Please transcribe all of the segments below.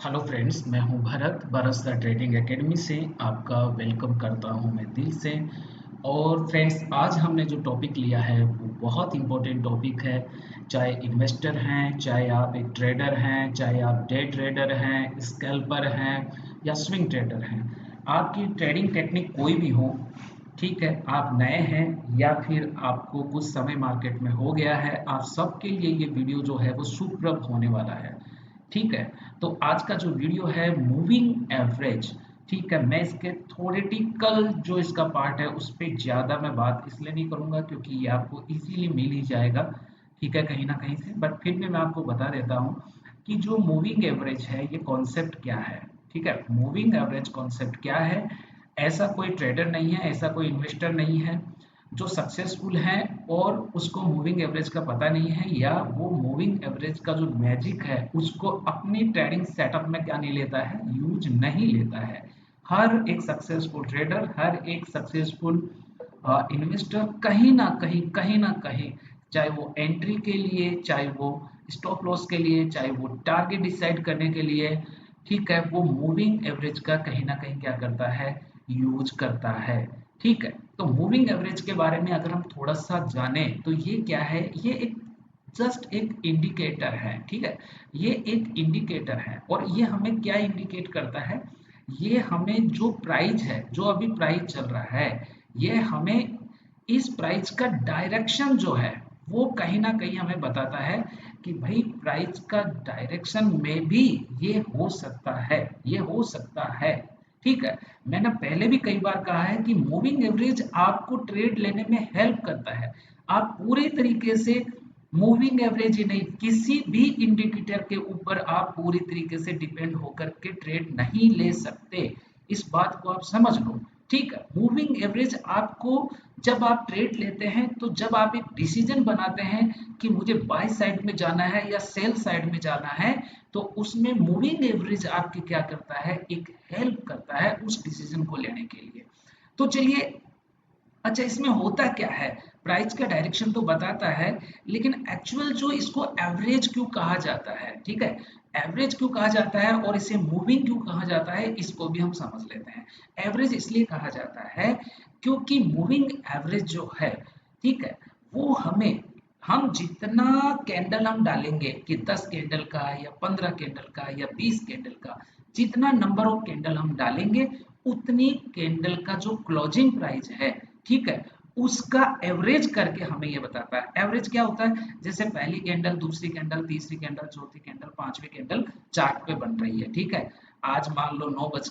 Hello friends, मैं हूं Bharat the trading academy से आपका वेलकम करता हूं मैं दिल से। और फ्रेंड्स, आज हमने जो टॉपिक लिया है वो बहुत इंपॉर्टेंट टॉपिक है। चाहे इन्वेस्टर हैं, चाहे आप एक ट्रेडर हैं, चाहे आप डे ट्रेडर हैं, स्कैल्पर हैं या स्विंग ट्रेडर हैं, आपकी ट्रेडिंग टेक्निक कोई भी हो, ठीक है, आप नए हैं या फिर आपको कुछ समय मार्केट में हो गया है, आप सबके लिए ये वीडियो जो है वो सुप्रभ होने वाला है। ठीक है, तो आज का जो वीडियो है मूविंग एवरेज, ठीक है, मैं इसके थ्योरेटिकल जो इसका पार्ट है उस पर ज़्यादा मैं बात इसलिए नहीं करूँगा क्योंकि ये आपको इजीली मिल ही जाएगा, ठीक है, कहीं ना कहीं से। बट फिर भी मैं आपको बता देता हूँ कि जो मूविंग एवरेज है ये कॉन्सेप्ट क्या है। ठीक है, मूविंग एवरेज कॉन्सेप्ट क्या है। ऐसा कोई ट्रेडर नहीं है, ऐसा कोई इन्वेस्टर नहीं है जो सक्सेसफुल है और उसको मूविंग एवरेज का पता नहीं है, या वो मूविंग एवरेज का जो मैजिक है उसको अपनी ट्रेडिंग सेटअप में क्या नहीं लेता है, यूज नहीं लेता है। हर एक सक्सेसफुल ट्रेडर, हर एक सक्सेसफुल इन्वेस्टर कहीं ना कहीं, चाहे वो एंट्री के लिए, चाहे वो स्टॉप लॉस के लिए, चाहे वो टारगेट डिसाइड करने के लिए, ठीक है, वो मूविंग एवरेज का कहीं ना कहीं क्या करता है, यूज करता है। ठीक है, तो मूविंग एवरेज के बारे में अगर हम थोड़ा सा जाने तो ये क्या है, ये एक जस्ट एक इंडिकेटर है। ठीक है, ये एक इंडिकेटर है और ये हमें क्या इंडिकेट करता है, ये हमें जो प्राइस है, जो अभी प्राइस चल रहा है, ये हमें इस प्राइस का डायरेक्शन जो है वो कहीं ना कहीं हमें बताता है कि भाई प्राइस का डायरेक्शन में भी ये हो सकता है, ये हो सकता है। ठीक है, मैंने पहले भी कई बार कहा है कि मूविंग एवरेज आपको ट्रेड लेने में हेल्प करता है। आप पूरी तरीके से मूविंग एवरेज ही नहीं, किसी भी इंडिकेटर के ऊपर आप पूरी तरीके से डिपेंड होकर के ट्रेड नहीं ले सकते। इस बात को आप समझ लो। ठीक है, मूविंग एवरेज आपको, जब आप ट्रेड लेते हैं तो जब आप एक डिसीजन बनाते हैं कि मुझे बाय साइड में जाना है या सेल साइड में जाना है, तो उसमें मूविंग एवरेज आपकी क्या करता है, एक हेल्प करता है उस डिसीजन को लेने के लिए। तो चलिए, अच्छा इसमें होता क्या है, प्राइस का डायरेक्शन तो बताता है, लेकिन एक्चुअल जो इसको एवरेज क्यों कहा जाता है, ठीक है, एवरेज क्यों कहा जाता है और इसे मूविंग क्यों कहा जाता है, इसको भी हम समझ लेते हैं। एवरेज इसलिए कहा जाता है क्योंकि मूविंग एवरेज जो है, ठीक है, वो हमें, हम जितना कैंडल हम डालेंगे कि 10 कैंडल का या 15 कैंडल का या 20 कैंडल का, जितना नंबर ऑफ कैंडल हम डालेंगे उतनी कैंडल का जो क्लोजिंग प्राइस है, ठीक है, उसका एवरेज करके हमें ये बताता है। एवरेज क्या होता है, जैसे पहली कैंडल, दूसरी कैंडल, तीसरी कैंडल, चौथी कैंडल, पांचवी कैंडल चार्ट पे बन रही है। ठीक है, आज मान लो 9 बज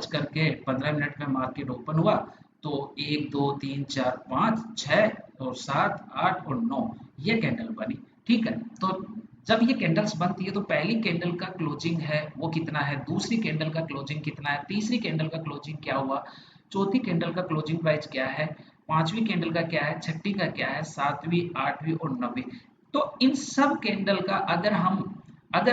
करके 15 मिनट में मार्केट ओपन हुआ, तो 1 2 3 4 5 6 और 7 8 और 9 ये कैंडल बनी। ठीक है, तो जब ये कैंडल्स बनती है तो पहली कैंडल का क्लोजिंग है वो कितना है, दूसरी कैंडल का क्लोजिंग कितना है, तीसरी कैंडल का क्लोजिंग क्या हुआ, चौथी कैंडल का क्लोजिंग प्राइस क्या है, पांचवी कैंडल का क्या है, छठी का क्या है, सातवीं, आठवीं और नवीं। तो इन सब कैंडल का अगर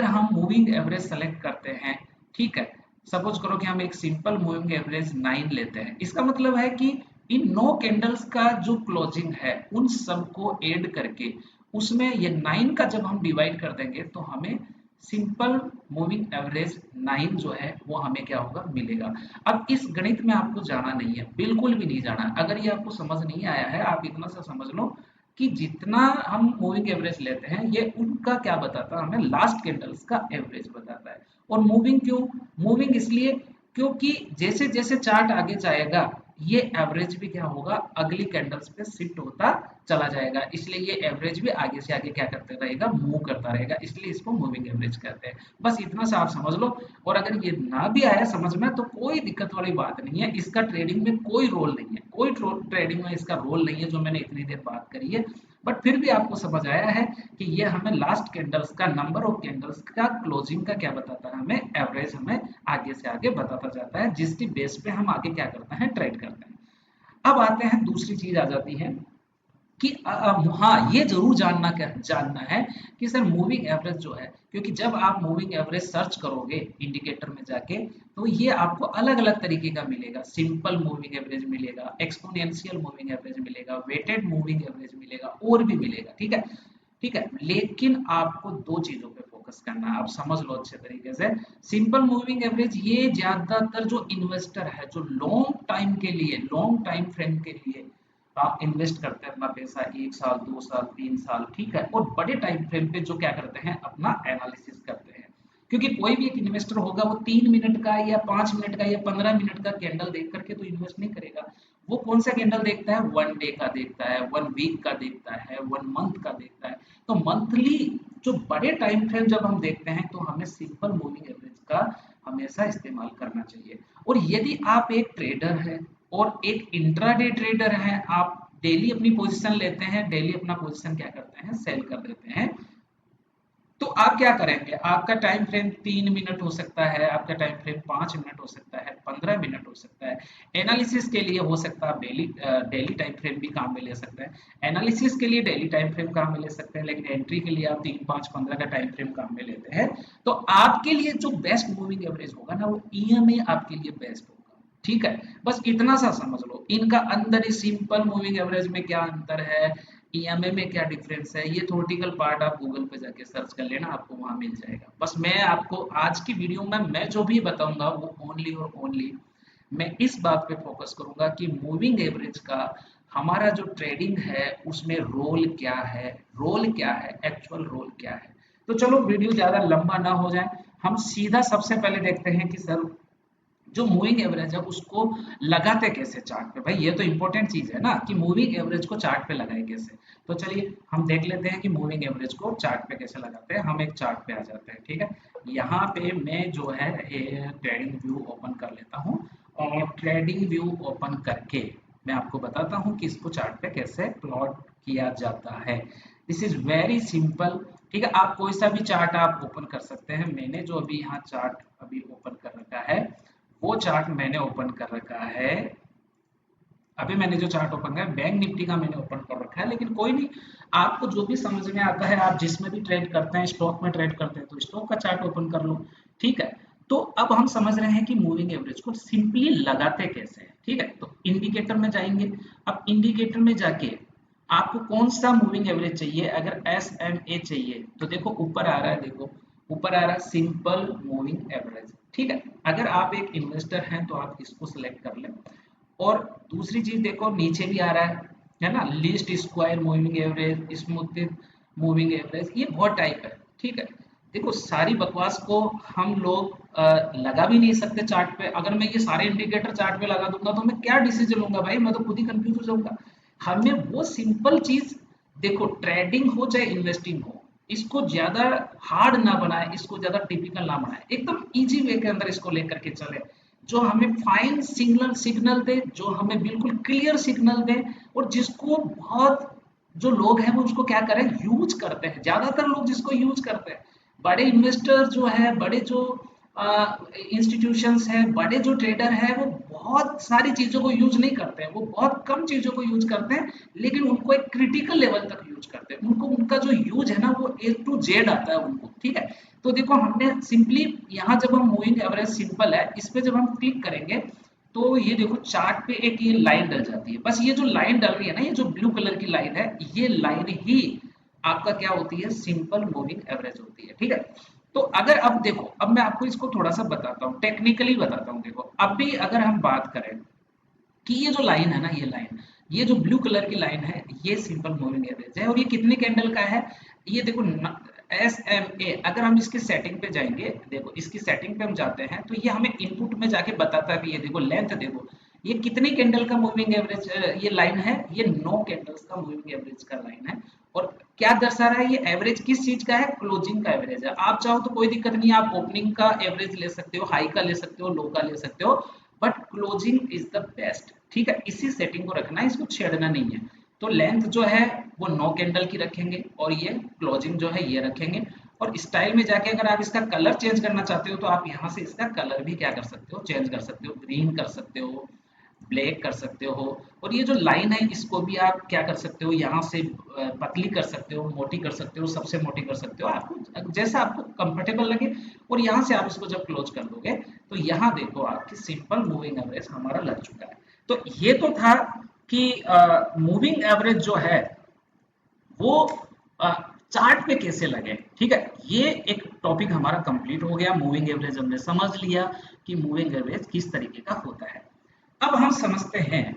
हम मूविंग एवरेज सेलेक्ट करते हैं, ठीक है, सपोज करो कि हम एक सिंपल मूविंग एवरेज 9 लेते हैं, इसका मतलब है कि इन 9 कैंडल्स का जो क्लोजिंग है उन सबको ऐड करके उसमें ये 9 का जब हम डिवाइड कर देंगे तो हमें सिंपल मूविंग एवरेज 9 जो है वो हमें क्या होगा, मिलेगा। अब इस गणित में आपको जाना नहीं है, बिल्कुल भी नहीं जाना। अगर ये आपको समझ नहीं आया है, आप इतना सा समझ लो कि जितना हम मूविंग एवरेज लेते हैं ये उनका क्या बताता है, हमें लास्ट कैंडल्स का एवरेज बताता है। और मूविंग क्यों, मूविंग इसलिए क्योंकि जैसे जैसे चार्ट आगे जाएगा ये एवरेज भी क्या होगा, अगली कैंडल्स पे शिफ्ट होता चला जाएगा, इसलिए ये एवरेज भी आगे से आगे क्या करते रहेगा, मूव करता रहेगा, इसलिए इसको मूविंग एवरेज कहते हैं। बस इतना सा आप समझ लो। और अगर ये ना भी आया समझ में तो कोई दिक्कत वाली बात नहीं है, इसका ट्रेडिंग में कोई रोल नहीं है, कोई ट्रेडिंग में इसका रोल नहीं है जो मैंने इतनी देर बात करी है। बट फिर भी आपको समझ आया है कि ये हमें लास्ट कैंडल्स का, नंबर ऑफ कैंडल्स का क्लोजिंग का क्या बताता है, हमें एवरेज हमें आगे से आगे बताता जाता है, जिसकी बेस पे हम आगे क्या करते हैं, ट्रेड करते हैं। अब आते हैं, दूसरी चीज आ जाती है कि हाँ, ये जरूर जानना है कि सर मूविंग एवरेज जो है, क्योंकि जब आप मूविंग एवरेज सर्च करोगे इंडिकेटर में जाके तो ये आपको अलग अलग तरीके का मिलेगा। सिंपल मूविंग एवरेज मिलेगा, एक्सपोनेंशियल मूविंग एवरेज मिलेगा, वेटेड मूविंग एवरेज मिलेगा और भी मिलेगा। ठीक है, ठीक है, लेकिन आपको दो चीजों पे फोकस फोकस करना है, आप समझ लो अच्छे तरीके से। सिंपल मूविंग एवरेज ये ज्यादातर जो इन्वेस्टर है, जो लॉन्ग टाइम के लिए, लॉन्ग टाइम फ्रेम के लिए इन्वेस्ट करते हैं अपना पैसा, 1 साल 2 साल 3 साल, ठीक है, और बड़े टाइम फ्रेम पे जो क्या करते हैं, अपना एनालिसिस करते हैं। क्योंकि कोई भी एक इन्वेस्टर होगा वो 3 मिनट का या 5 मिनट का या 15 मिनट का कैंडल देख करके तो इन्वेस्ट नहीं करेगा। वो कौन सा कैंडल देखता है, 1 डे का देखता है, 1 वीक का देखता है, 1 मंथ का देखता है। तो मंथली जो बड़े टाइम फ्रेम जब हम देखते हैं तो हमें सिंपल मूविंग एवरेज का हमेशा इस्तेमाल करना चाहिए। और यदि आप एक ट्रेडर हैं और एक इंट्राडे ट्रेडर हैं, आप डेली अपनी पोजीशन लेते हैं, डेली अपना पोजीशन क्या करते हैं, सेल कर देते हैं, तो आप क्या करेंगे, आपका टाइम फ्रेम 3 मिनट हो सकता है, आपका टाइम फ्रेम 5 मिनट हो सकता है, 15 मिनट हो सकता है। एनालिसिस के लिए हो सकता है आप डेली डेली टाइम फ्रेम भी काम में ले सकते हैं। एनालिसिस के लिए डेली टाइम फ्रेम काम में ले सकते हैं, लेकिन एंट्री के लिए आप 3 5 15 का टाइम फ्रेम काम में लेते हैं। तो आपके लिए जो बेस्ट मूविंग एवरेज होगा ना, वो ईएमए आपके लिए बेस्ट होगा। ठीक है, बस इतना सा समझ लो, इनका अंदर ही सिंपल मूविंग एवरेज में क्या अंतर है, ईएमए में क्या डिफरेंस है, ये थ्योरेटिकल पार्ट आप गूगल पे जाके सर्च कर लेना, आपको वहां मिल जाएगा। बस मैं आपको आज की वीडियो में मैं जो भी बताऊंगा वो ओनली और ओनली मैं इस बात पे फोकस करूंगा कि मूविंग एवरेज का हमारा जो ट्रेडिंग है उसमें रोल क्या है, रोल क्या है, एक्चुअल रोल क्या है। तो चलो वीडियो ज्यादा लंबा ना हो जाए, हम सीधा सबसे पहले देखते हैं कि सर जो मूविंग एवरेज है उसको लगाते कैसे चार्ट पे। भाई ये तो इंपॉर्टेंट चीज है ना कि मूविंग एवरेज को चार्ट पे लगाए कैसे। तो चलिए हम देख लेते हैं कि मूविंग एवरेज को चार्ट पे कैसे लगाते हैं। हम एक चार्ट पे आ जाते हैं, ठीक है। यहाँ पे मैं जो है ट्रेडिंग व्यू ओपन कर लेता हूँ, और ट्रेडिंग व्यू ओपन करके मैं आपको बताता हूँ कि इसको चार्ट पे कैसे प्लॉट किया जाता है। दिस इज वेरी सिंपल, ठीक है। आप कोई सा भी चार्ट आप ओपन कर सकते हैं। मैंने जो अभी यहाँ चार्ट अभी ओपन कर रखा है, वो चार्ट मैंने ओपन कर रखा है, अभी मैंने जो चार्ट ओपन किया बैंक निफ्टी का मैंने ओपन कर रखा है। लेकिन कोई नहीं, आपको जो भी समझ में आता है, आप जिसमें भी ट्रेड करते हैं, स्टॉक में ट्रेड करते हैं तो स्टॉक का चार्ट ओपन कर लो, ठीक है। तो अब हम समझ रहे हैं कि मूविंग एवरेज को सिंपली लगाते कैसे हैं, ठीक है। तो इंडिकेटर में जाएंगे। अब इंडिकेटर में जाके आपको कौन सा मूविंग एवरेज चाहिए, अगर एस एम ए चाहिए तो देखो ऊपर आ रहा है, देखो ऊपर आ रहा है सिंपल मूविंग एवरेज, ठीक है। अगर आप एक इन्वेस्टर हैं तो आप इसको सिलेक्ट कर लें। और दूसरी चीज देखो नीचे भी आ रहा है ना, least square moving average, smooth moving average, ये बहुत टाइप है, ठीक है। देखो सारी बकवास को हम लोग लगा भी नहीं सकते चार्ट पे। अगर मैं ये सारे इंडिकेटर चार्ट पे लगा दूंगा तो मैं क्या डिसीजन लूंगा भाई, मैं तो खुद ही कंफ्यूज हो जाऊंगा। हमें वो सिंपल चीज, देखो ट्रेडिंग हो चाहे इन्वेस्टिंग हो, इसको ज्यादा हार्ड ना बनाए, इसको ज्यादा टिपिकल ना बनाए, एकदम इजी वे के अंदर इसको लेकर के चले, जो हमें फाइन सिग्नल सिग्नल दे, जो हमें बिल्कुल क्लियर सिग्नल दे, और जिसको बहुत जो लोग हैं वो उसको क्या करें, यूज करते हैं। ज्यादातर लोग जिसको यूज करते हैं, बड़े इन्वेस्टर जो है, बड़े जो इंस्टीट्यूशंस हैं, बड़े जो ट्रेडर हैं, वो बहुत सारी चीजों को यूज नहीं करते हैं, वो बहुत कम चीजों को यूज करते हैं, लेकिन उनको एक क्रिटिकल लेवल तक यूज करते हैं। उनको उनका जो यूज है ना वो A to Z आता है उनको, ठीक है। तो देखो हमने सिंपली यहाँ जब हम मूविंग एवरेज सिंपल है, इस पे जब हम क्लिक करेंगे तो ये देखो चार्ट पे एक ये लाइन डल जाती है। बस ये जो लाइन डल रही है ना, ये जो ब्लू कलर की लाइन है, ये लाइन ही आपका क्या होती है, सिंपल मूविंग एवरेज होती है, ठीक है। तो अगर अब देखो, अब मैं आपको इसको थोड़ा सा बताता हूँ, टेक्निकली बताता हूँ। देखो अभी अगर हम बात करें कि ये जो लाइन है ना, ये लाइन, ये जो ब्लू कलर की लाइन है, ये सिंपल मूविंग एवरेज है। और ये कितने कैंडल का है, ये देखो एस एम ए। अगर हम इसकी सेटिंग पे जाएंगे, देखो इसकी सेटिंग पे हम जाते हैं तो ये हमें इनपुट में जाके बताता भी है। देखो लेंथ देखो, ये कितने कैंडल का मूविंग एवरेज ये लाइन है, ये 9 कैंडल्स का मूविंग एवरेज का लाइन है। और क्या दर्शा रहा है, ये एवरेज किस चीज का है, क्लोजिंग का एवरेज है। आप चाहो तो कोई दिक्कत नहीं है, आप ओपनिंग का एवरेज ले सकते हो, हाई का ले सकते हो, लो का ले सकते हो, but closing is the best, ठीक है। इसी सेटिंग को रखना है, इसको छेड़ना नहीं है। तो लेंथ जो है वो 9 कैंडल की रखेंगे, और ये क्लोजिंग जो है ये रखेंगे। और स्टाइल में जाके अगर आप इसका कलर चेंज करना चाहते हो तो आप यहाँ से इसका कलर भी क्या कर सकते हो, चेंज कर सकते हो, ग्रीन कर सकते हो, ब्लैक कर सकते हो। और ये जो लाइन है इसको भी आप क्या कर सकते हो, यहाँ से पतली कर सकते हो, मोटी कर सकते हो, सबसे मोटी कर सकते हो, आपको जैसा आपको कंफर्टेबल लगे। और यहाँ से आप इसको जब क्लोज कर दोगे तो यहाँ देखो आपकी सिंपल मूविंग एवरेज हमारा लग चुका है। तो ये तो था कि मूविंग एवरेज जो है वो चार्ट पे कैसे लगे। ठीक है, ये एक टॉपिक हमारा कंप्लीट हो गया। मूविंग एवरेज हमने समझ लिया कि मूविंग एवरेज किस तरीके का होता है। अब हम समझते हैं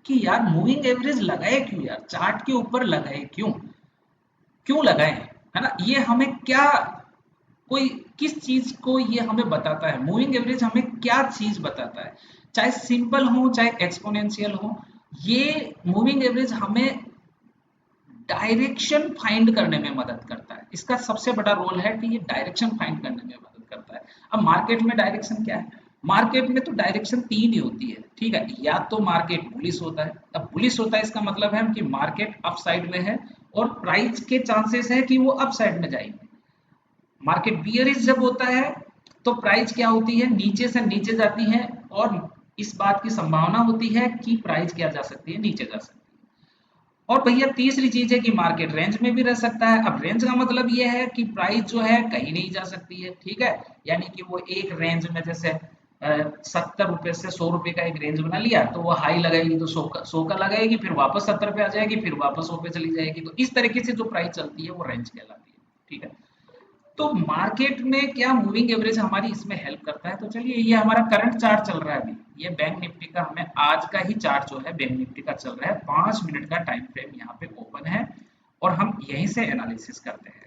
कि यार मूविंग एवरेज लगाए क्यों, यार चार्ट के ऊपर लगाए क्यों, क्यों लगाए, है ना। ये हमें क्या, कोई किस चीज को ये हमें बताता है, मूविंग एवरेज हमें क्या चीज बताता है, चाहे सिंपल हो चाहे एक्सपोनेंशियल हो। ये मूविंग एवरेज हमें डायरेक्शन फाइंड करने में मदद करता है। इसका सबसे बड़ा रोल है कि ये डायरेक्शन फाइंड करने में मदद करता है। अब मार्केट में डायरेक्शन क्या है, मार्केट में तो डायरेक्शन तीन ही होती है, ठीक है। या तो मार्केट बुलिश होता है, अब बुलिश होता है इसका मतलब है कि मार्केट अप साइड में है और प्राइस के चांसेस है कि वो अप साइड में जाएगी। मार्केट बियरिश जब होता है तो प्राइस क्या होती है, नीचे से नीचे जाती है, और इस बात की संभावना होती है कि प्राइस क्या जा सकती है, नीचे जा सकती है। और भैया तीसरी चीज है कि मार्केट रेंज में भी रह सकता है। अब रेंज का मतलब ये है कि प्राइस जो है कहीं नहीं जा सकती है, ठीक है। यानी कि वो एक रेंज में, जैसे 70 रुपए से 100 रुपए का एक रेंज बना लिया, तो वो हाई लगाएगी तो 100 का लगाएगी, फिर वापस 70 पे आ जाएगी, फिर वापस 100 पे चली जाएगी। तो इस तरीके से जो प्राइस चलती है वो रेंज कहलाती है, ठीक है। तो मार्केट में क्या मूविंग एवरेज हमारी इसमें हेल्प करता है। तो चलिए, ये हमारा करंट चार्ट चल रहा है अभी, ये बैंक निफ्टी का, हमें आज का ही चार्ट जो है बैंक निफ्टी का चल रहा है, 5 मिनट का टाइम फ्रेम यहाँ पे ओपन है और हम यहीं से एनालिसिस करते हैं।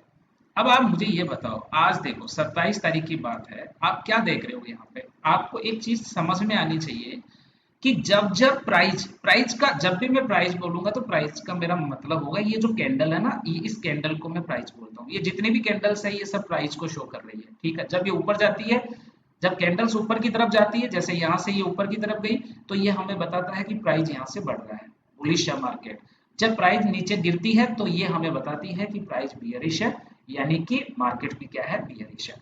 अब आप मुझे ये बताओ, आज देखो 27 तारीख की बात है, आप क्या देख रहे हो यहाँ पे। आपको एक चीज समझ में आनी चाहिए कि जब जब प्राइस प्राइस का, जब भी मैं प्राइस बोलूंगा तो प्राइस का मेरा मतलब होगा ये जो कैंडल है ना, ये इस कैंडल को मैं प्राइस बोलता हूँ। ये जितने भी कैंडल्स है ये सब प्राइस को शो कर रही है, ठीक है। जब ये ऊपर जाती है, जब कैंडल्स ऊपर की तरफ जाती है, जैसे यहाँ से ये ऊपर की तरफ गई, तो ये हमें बताता है कि प्राइस यहाँ से बढ़ रहा है, बुलिश है मार्केट। जब प्राइस नीचे गिरती है तो ये हमें बताती है कि प्राइस बियरिश है, यानी कि मार्केट भी क्या है, बियरिश है।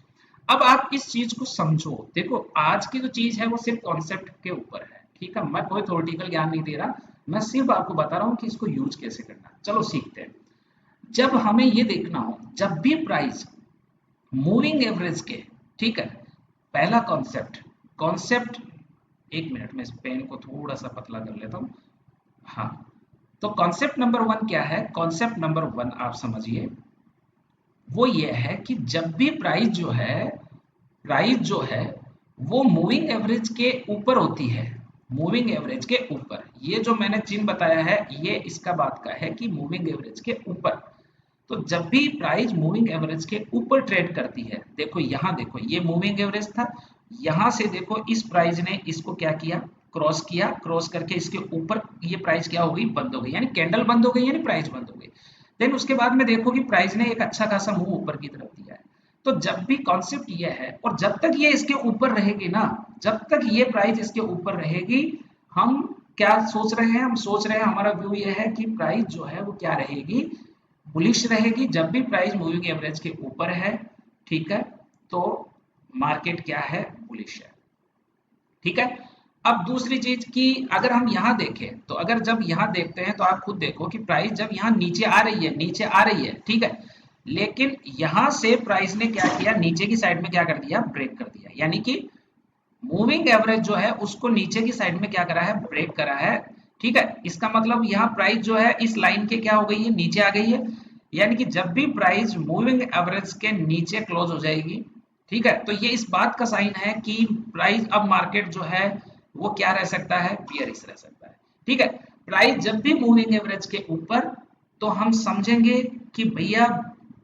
अब आप इस चीज को समझो, देखो आज की जो चीज है वो सिर्फ कॉन्सेप्ट के ऊपर है, ठीक है। मैं कोई थ्योरेटिकल ज्ञान नहीं दे रहा, मैं सिर्फ आपको बता रहा हूँ कि इसको यूज कैसे करना है। चलो सीखते हैं। जब हमें ये देखना हो, जब भी प्राइस मूविंग एवरेज के, ठीक है, पहला कॉन्सेप्ट, कॉन्सेप्ट, एक मिनट में इस पेन को थोड़ा सा पतला कर लेता हूँ। हाँ, तो कॉन्सेप्ट नंबर वन क्या है, कॉन्सेप्ट नंबर वन आप समझिए, वो ये है कि जब भी प्राइस जो है, प्राइस जो है वो मूविंग एवरेज के ऊपर होती है, मूविंग एवरेज के ऊपर, ये जो मैंने चिन्ह बताया है ये इसका बात का है कि मूविंग एवरेज के ऊपर। तो जब भी प्राइस मूविंग एवरेज के ऊपर ट्रेड करती है, देखो यहाँ देखो ये मूविंग एवरेज था, यहाँ से देखो इस प्राइस ने इसको क्या किया, क्रॉस किया, क्रॉस करके इसके ऊपर ये प्राइस क्या हो गई, बंद हो गई, यानी कैंडल बंद हो गई, यानी प्राइस बंद हो गई। देन उसके बाद में देखो कि प्राइस ने एक अच्छा खासा मूव ऊपर की तरफ दिया है। तो जब भी कॉन्सेप्ट ये है, और जब तक ये इसके ऊपर रहेगी ना, जब तक ये प्राइस इसके ऊपर रहेगी, हम क्या सोच रहे हैं, हम सोच रहे हैं, हमारा व्यू ये है कि प्राइस जो है वो क्या रहेगी, बुलिश रहेगी। जब भी प्राइस मूविंग एवरेज के ऊपर है, ठीक है, तो मार्केट क्या है, बुलिश है, ठीक है। अब दूसरी चीज कि अगर हम यहाँ देखें, तो अगर जब यहाँ देखते हैं तो आप खुद देखो कि प्राइस जब यहाँ नीचे आ रही है, नीचे आ रही है, ठीक है, लेकिन यहाँ से प्राइस ने क्या किया, नीचे की साइड में क्या कर दिया, ब्रेक कर दिया, यानी कि मूविंग एवरेज जो है उसको नीचे की साइड में क्या करा है, ब्रेक करा है, ठीक है। इसका मतलब यहाँ प्राइस जो है इस लाइन के क्या हो गई है, नीचे आ गई है। यानी कि जब भी प्राइस मूविंग एवरेज के नीचे क्लोज हो जाएगी, ठीक है, तो ये इस बात का साइन है कि प्राइस, अब मार्केट जो है वो क्या रह सकता है, बियरिश रह सकता है, ठीक है। प्राइस जब भी मूविंग एवरेज के ऊपर, तो हम समझेंगे कि भैया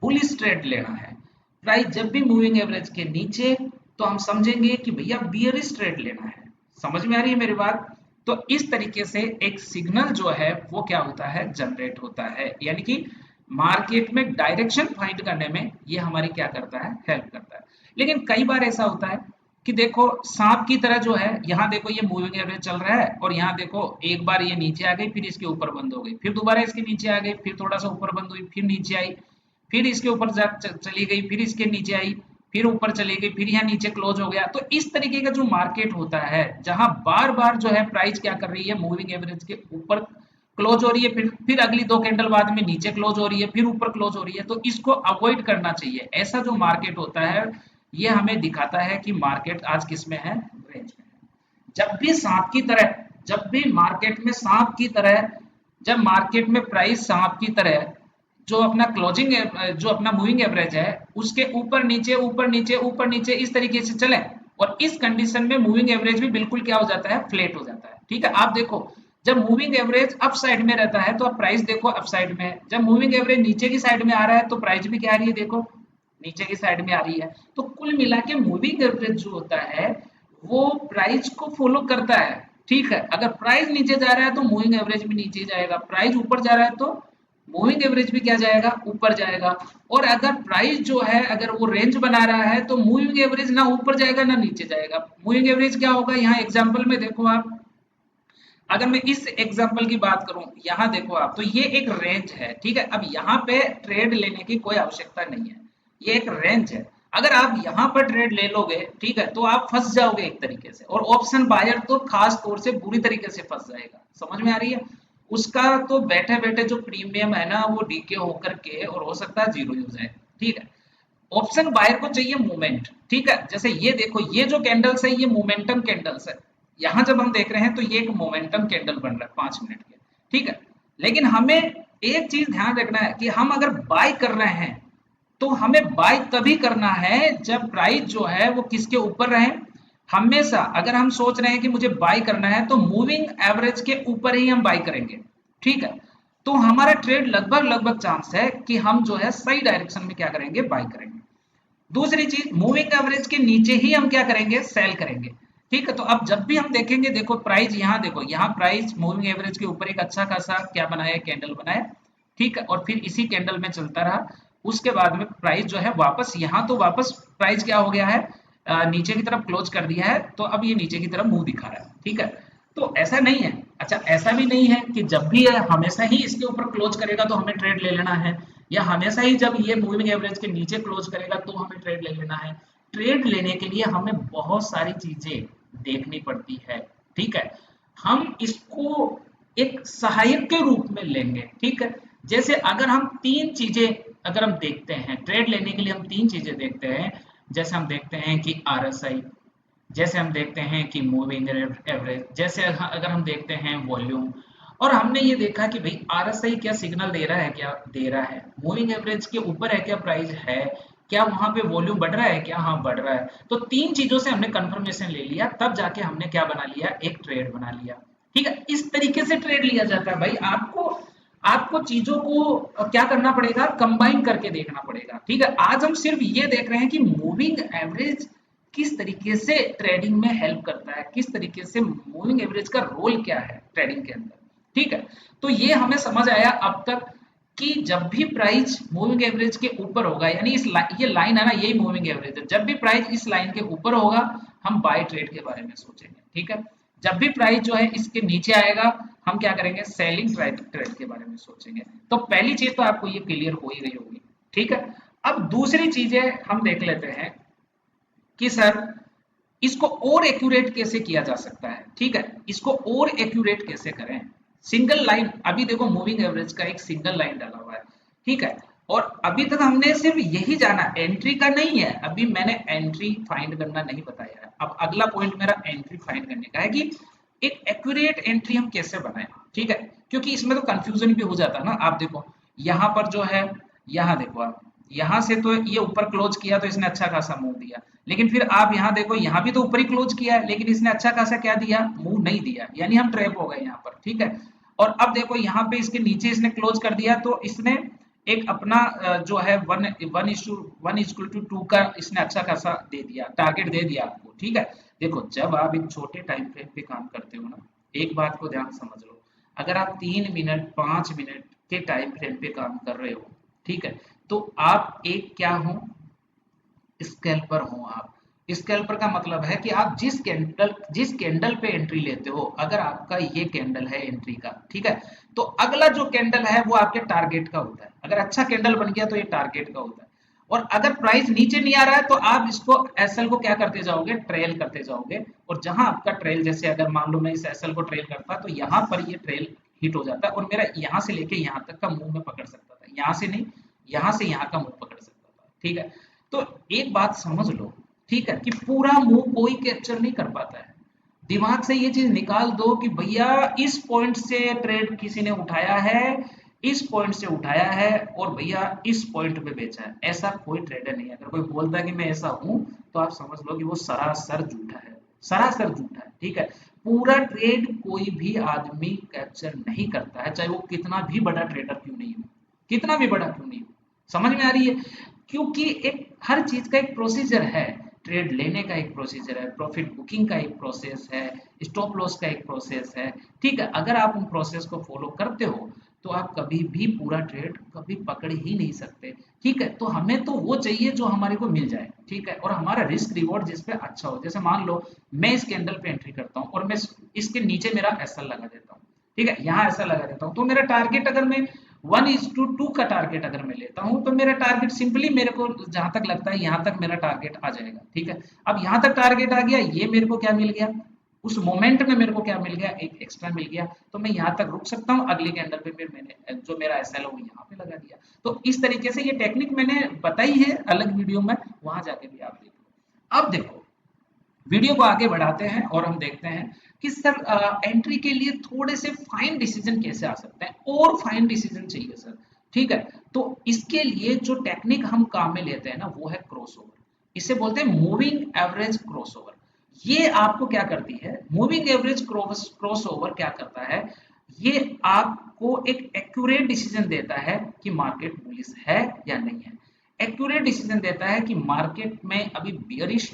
बुलिश ट्रेड लेना है। प्राइस जब भी मूविंग एवरेज के नीचे, तो हम समझेंगे कि भैया बियरिश ट्रेड लेना है। समझ में आ रही है मेरी बात। तो इस तरीके से एक सिग्नल जो है वो क्या होता है, जनरेट होता है, यानी कि मार्केट में डायरेक्शन फाइंड करने में ये हमारी क्या करता है, हेल्प करता है। लेकिन कई बार ऐसा होता है कि देखो सांप की तरह जो है, यहाँ देखो ये मूविंग एवरेज चल रहा है और यहाँ देखो एक बार ये नीचे आ गई, फिर इसके ऊपर बंद हो गई, फिर दोबारा इसके नीचे आ गई, फिर थोड़ा सा ऊपर बंद हुई, फिर नीचे आई, फिर इसके ऊपर चली गई, फिर इसके नीचे आई, फिर ऊपर चली गई, फिर यहाँ नीचे क्लोज हो गया। तो इस तरीके का जो मार्केट होता है, जहां बार बार जो है प्राइस क्या कर रही है, मूविंग एवरेज के ऊपर क्लोज हो रही है, फिर अगली दो कैंडल बाद में नीचे क्लोज हो रही है, फिर ऊपर क्लोज हो रही है, तो इसको अवॉइड करना चाहिए। ऐसा जो मार्केट होता है ये हमें दिखाता है कि मार्केट आज किस में है, रेंज में है। जब भी सांप की तरह, जब भी मार्केट में सांप की तरह, जब मार्केट में प्राइस सांप की तरह जो अपना क्लोजिंग, जो अपना मूविंग एवरेज है उसके ऊपर नीचे ऊपर नीचे ऊपर नीचे इस तरीके से चले, और इस कंडीशन में मूविंग एवरेज भी बिल्कुल क्या हो जाता है, फ्लैट हो जाता है। ठीक है, आप देखो जब मूविंग एवरेज अप साइड में रहता है तो आप प्राइस देखो अप साइड में है, जब मूविंग एवरेज नीचे की साइड में आ रहा है तो प्राइस भी क्या आ रही है, देखो नीचे की साइड में आ रही है। तो कुल मिला के मूविंग एवरेज जो होता है वो प्राइस को फॉलो करता है। ठीक है, अगर प्राइस नीचे जा रहा है तो मूविंग एवरेज भी नीचे जाएगा, प्राइस ऊपर जा रहा है तो मूविंग एवरेज भी क्या जाएगा, ऊपर जाएगा। और अगर प्राइस जो है अगर वो रेंज बना रहा है तो मूविंग एवरेज ना ऊपर जाएगा ना नीचे जाएगा। मूविंग एवरेज क्या होगा, यहाँ एग्जांपल में देखो आप, अगर मैं इस एग्जांपल की बात करूं, यहाँ देखो आप, तो ये एक रेंज है। ठीक है, अब यहाँ पे ट्रेड लेने की कोई आवश्यकता नहीं है, ये एक रेंज है। अगर आप यहाँ पर ट्रेड ले लोगे, ठीक है, तो आप फंस जाओगे एक तरीके से, और ऑप्शन बायर तो खास तौर से बुरी तरीके से फंस जाएगा। समझ में आ रही है, उसका तो बैठे बैठे जो प्रीमियम है ना वो डीके होकर के और हो सकता है जीरो हो जाए। ठीक है, ऑप्शन बायर को चाहिए मूवमेंट। ठीक है, जैसे ये देखो ये जो कैंडल्स है ये मोमेंटम कैंडल्स है, यहां जब हम देख रहे हैं तो ये एक मोमेंटम कैंडल बन रहा है 5 मिनट के। ठीक है, लेकिन हमें एक चीज ध्यान रखना है कि हम अगर बाय कर रहे हैं तो हमें बाय तभी करना है जब प्राइस जो है वो किसके ऊपर रहे। हमेशा अगर हम सोच रहे हैं कि मुझे बाय करना है तो मूविंग एवरेज के ऊपर ही हम बाय करेंगे। ठीक है, तो हमारा ट्रेड लगभग लगभग चांस है कि हम जो है सही डायरेक्शन में क्या करेंगे, बाय करेंगे। दूसरी चीज, मूविंग एवरेज के नीचे ही हम क्या करेंगे, सेल करेंगे। ठीक है, तो अब जब भी हम देखेंगे, देखो प्राइस यहाँ, देखो यहाँ प्राइस मूविंग एवरेज के ऊपर एक अच्छा खासा क्या बनाया, कैंडल बनाया। ठीक है, और फिर इसी कैंडल में चलता रहा। उसके बाद में प्राइस जो है वापस यहाँ, तो वापस प्राइस क्या हो गया है, नीचे की तरफ क्लोज कर दिया है, तो अब ये नीचे की तरफ मुंह दिखा रहा है। ठीक है, तो ऐसा नहीं है, अच्छा ऐसा भी नहीं है कि जब भी हमेशा ही इसके ऊपर क्लोज करेगा तो हमें ट्रेड ले लेना है, या हमेशा ही जब ये मूविंग एवरेज के नीचे क्लोज करेगा तो हमें ट्रेड ले लेना है। ट्रेड लेने के लिए हमें बहुत सारी चीजें देखनी पड़ती है। ठीक है, हम इसको एक सहायक के रूप में लेंगे। ठीक है, जैसे अगर हम तीन चीजें अगर हम देखते हैं ट्रेड लेने के लिए, हम तीन चीजें देखते हैं। जैसे हम देखते हैं कि आरएसआई, जैसे हम देखते हैं कि मूविंग एवरेज, जैसे अगर हम देखते हैं वॉल्यूम। और हमने ये देखा कि भाई आरएसआई क्या सिग्नल दे रहा है, क्या दे रहा है, मूविंग एवरेज के ऊपर है क्या प्राइस है, क्या वहां पे वॉल्यूम बढ़ रहा है क्या, हाँ बढ़ रहा है। तो तीन चीजों से हमने कंफर्मेशन ले लिया, तब जाके हमने क्या बना लिया, एक ट्रेड बना लिया। ठीक है, इस तरीके से ट्रेड लिया जाता है भाई। आपको आपको चीजों को क्या करना पड़ेगा, कंबाइन करके देखना पड़ेगा। ठीक है, आज हम सिर्फ ये देख रहे हैं कि मूविंग एवरेज किस तरीके से ट्रेडिंग में हेल्प करता है, किस तरीके से मूविंग एवरेज का रोल क्या है ट्रेडिंग के अंदर। ठीक है, तो ये हमें समझ आया अब तक कि जब भी प्राइस मूविंग एवरेज के ऊपर होगा, यानी ये लाइन है ना, यही मूविंग एवरेज है, जब भी प्राइस इस लाइन के ऊपर होगा हम बाय ट्रेड के बारे में सोचेंगे। ठीक है, जब भी प्राइस जो है इसके नीचे आएगा हम क्या करेंगे, सेलिंग ट्रेड के बारे में सोचेंगे। तो पहली चीज तो आपको ये क्लियर हो ही गई होगी। ठीक है, अब दूसरी चीजें हम देख लेते हैं कि सर इसको और एक्यूरेट कैसे किया जा सकता है। ठीक है, इसको और एक्यूरेट कैसे करें। सिंगल लाइन, अभी देखो मूविंग एवरेज का एक सिंगल लाइन डाला हुआ है। ठीक है, और अभी तक हमने सिर्फ यही जाना, एंट्री का नहीं है, अभी मैंने एंट्री फाइंड करना नहीं बताया है। अब अगला पॉइंट मेरा एंट्री फाइंड करने का है कि एक एक्यूरेट एंट्री हम कैसे बनाए। ठीक है, क्योंकि इसमें तो कंफ्यूजन भी हो जाता है ना। आप देखो यहाँ पर जो है, यहाँ देखो आप, यहाँ से तो ये ऊपर क्लोज किया तो इसने अच्छा खासा मूव दिया, लेकिन फिर आप यहाँ देखो यहाँ भी तो ऊपर ही क्लोज किया है, लेकिन इसने अच्छा खासा क्या दिया, मूव नहीं दिया, यानी हम ट्रैप हो गए यहाँ पर। ठीक है, और अब देखो यहाँ पे इसके नीचे इसने क्लोज कर दिया तो इसने एक अपना जो है वन इक्वल टू टू का इसने अच्छा खासा दे दिया, टारगेट दे दिया आपको। ठीक है, देखो जब आप एक छोटे टाइम फ्रेम पे काम करते हो ना, एक बात को ध्यान समझ लो, अगर आप 3 मिनट 5 मिनट के टाइम फ्रेम पे काम कर रहे हो, ठीक है, तो आप एक क्या हो, स्कैल्पर हो। आप स्कैल्पर का मतलब है कि आप जिस कैंडल पे एंट्री लेते हो, अगर आपका ये कैंडल है एंट्री का, ठीक है, तो अगला जो कैंडल है वो आपके टारगेट का होता है। अगर अच्छा कैंडल बन गया तो ये टारगेट का होता है, और अगर प्राइस नीचे नहीं आ रहा है तो आप इसको एसएल को क्या करते जाओगे, ट्रेल करते जाओगे। और जहां आपका ट्रेल, जैसे अगर मान लो मैं इस एसएल को ट्रेल करता तो यहाँ पर ये ट्रेल हिट हो जाता है, और मेरा यहाँ से लेके यहाँ तक का मूव में पकड़ सकता था, यहाँ से नहीं, यहाँ से यहाँ का मूव पकड़ सकता था। ठीक है, तो एक बात समझ लो, ठीक है, कि पूरा मूव कोई कैप्चर नहीं कर पाता है। दिमाग से ये चीज निकाल दो कि भैया इस पॉइंट से ट्रेड किसी ने उठाया है, इस पॉइंट से उठाया है और भैया इस पॉइंट पे बेचा है, ऐसा कोई ट्रेडर नहीं है। अगर कोई बोलता है कि मैं ऐसा हूं, तो आप समझ लो कि वो सरासर झूठा है, सरासर झूठा है। ठीक है, पूरा ट्रेड कोई भी आदमी कैप्चर नहीं करता है, चाहे वो कितना भी बड़ा ट्रेडर क्यों नहीं हो, कितना भी बड़ा क्यों नहीं हो। समझ में आ रही है? क्योंकि एक हर चीज का एक प्रोसीजर है। ट्रेड लेने का एक प्रोसीजर है, प्रॉफिट बुकिंग का एक प्रोसेस है, स्टॉप लॉस का एक प्रोसेस है। ठीक है, अगर आप उन प्रोसेस को फॉलो करते हो तो आप कभी भी पूरा ट्रेड कभी पकड़ ही नहीं सकते। ठीक है, तो हमें तो वो चाहिए जो हमारे को मिल जाए। ठीक है, और हमारा रिस्क रिवॉर्ड जिस पे अच्छा हो। जैसे मान लो मैं इस कैंडल पे एंट्री करता हूँ और मैं इसके नीचे मेरा एसएल लगा देता हूँ। ठीक है, यहाँ ऐसा लगा देता हूँ, तो मेरा टारगेट अगर मैं 1:2 का टारगेट अगर मैं लेता हूँ, तो मेरा टारगेट सिंपली मेरे को जहां तक लगता है यहाँ तक मेरा टारगेट आ जाएगा। ठीक है, अब यहाँ तक टारगेट आ गया, ये मेरे को क्या मिल गया, उस मोमेंट में मेरे को क्या मिल गया, एक एक्स्ट्रा मिल गया। तो मैं यहाँ तक रुक सकता हूँ, अगले कैंडल पे फिर मैंने जो मेरा एसएल है वो यहाँ पे लगा दिया। तो इस तरीके से ये टेक्निक मैंने बताई है अलग वीडियो में, वहां जाके भी आप देख लो। अब देखो, वीडियो को आगे बढ़ाते हैं और हम देखते हैं कि सर एंट्री के लिए थोड़े से फाइन डिसीजन कैसे आ सकते हैं, और फाइन डिसीजन चाहिए सर। ठीक है, तो इसके लिए जो टेक्निक हम काम में लेते हैं ना, वो है क्रॉसओवर। इसे बोलते हैं मूविंग एवरेज क्रॉसओवर। ये आपको क्या करती है, मूविंग एवरेज क्रॉसओवर क्या करता है, ये आपको एक एक्यूरेट डिसीजन देता है कि मार्केट बुलिश है या नहीं है। एक्यूरेट डिसीजन देता है कि मार्केट में अभी बियरिश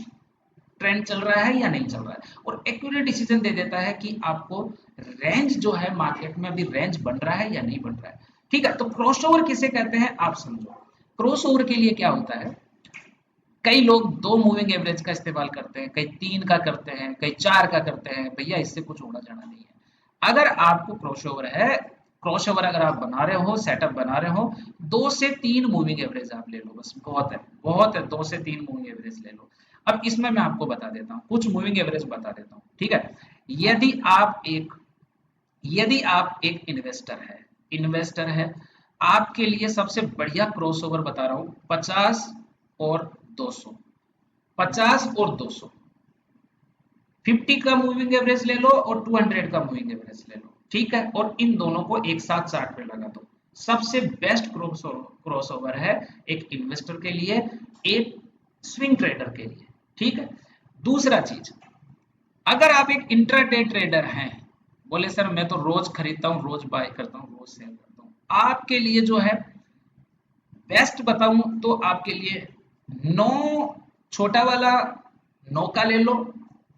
ट्रेंड चल रहा है या नहीं चल रहा है, और एक्यूरेट डिसीजन दे देता है कि आपको रेंज जो है मार्केट में अभी रेंज बन रहा है या नहीं बन रहा है। ठीक है, तो क्रॉसओवर किसे कहते हैं आप समझो। क्रॉसओवर के लिए क्या होता है, कई लोग दो मूविंग एवरेज का इस्तेमाल करते हैं, कई तीन का करते हैं, कई चार का करते हैं। भैया इससे कुछ होना जाना नहीं है। अगर आपको क्रॉसओवर है, क्रॉसओवर अगर आप बना रहे हो, सेटअप बना रहे हो, 2 से 3 मूविंग एवरेज आप ले लो, बस बहुत है, बहुत है। 2 से 3 मूविंग एवरेज ले लो। अब इसमें मैं आपको बता देता हूँ, कुछ मूविंग एवरेज बता देता हूँ। ठीक है, यदि आप एक यदि आप एक इन्वेस्टर है, आपके लिए सबसे बढ़िया क्रॉसओवर बता रहा हूँ, 50 और 200, 50 और 200, 50 का मूविंग एवरेज ले लो और 200 का मूविंग एवरेज ले लो। ठीक है, और इन दोनों को एक साथ चार्ट पे लगा दो। सबसे बेस्ट क्रॉसओवर है एक इन्वेस्टर के लिए, एक स्विंग ट्रेडर के लिए। ठीक है, दूसरा चीज, अगर आप एक इंट्राडे ट्रेडर हैं, बोले सर मैं तो रोज खरीदता हूँ, रोज बाय करता हूँ, रोज सेल करता हूँ, आपके लिए जो है बेस्ट बताऊं तो आपके लिए नौ, छोटा वाला 9 का ले लो,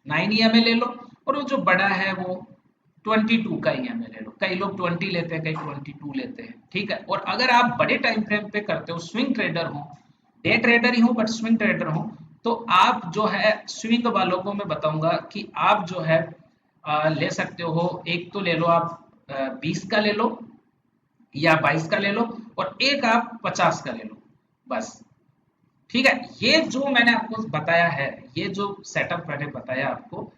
9 EMA ले लो, और वो जो बड़ा है वो 22 का EMA ले लो। कई लोग 20 लेते हैं, कई 22 लेते हैं। ठीक है, और अगर आप बड़े टाइम फ्रेम पे करते हो, स्विंग ट्रेडर हो, डे ट्रेडर ही हो बट स्विंग ट्रेडर हो, तो आप जो है स्विंग वालों को मैं बताऊंगा कि आप जो है ले सकते हो, एक तो ले लो आप 20 का ले लो या 22 का ले लो, और एक आप 50 का ले लो, बस। ठीक है, ये जो मैंने आपको बताया है, ये जो सेटअप मैंने बताया आपको,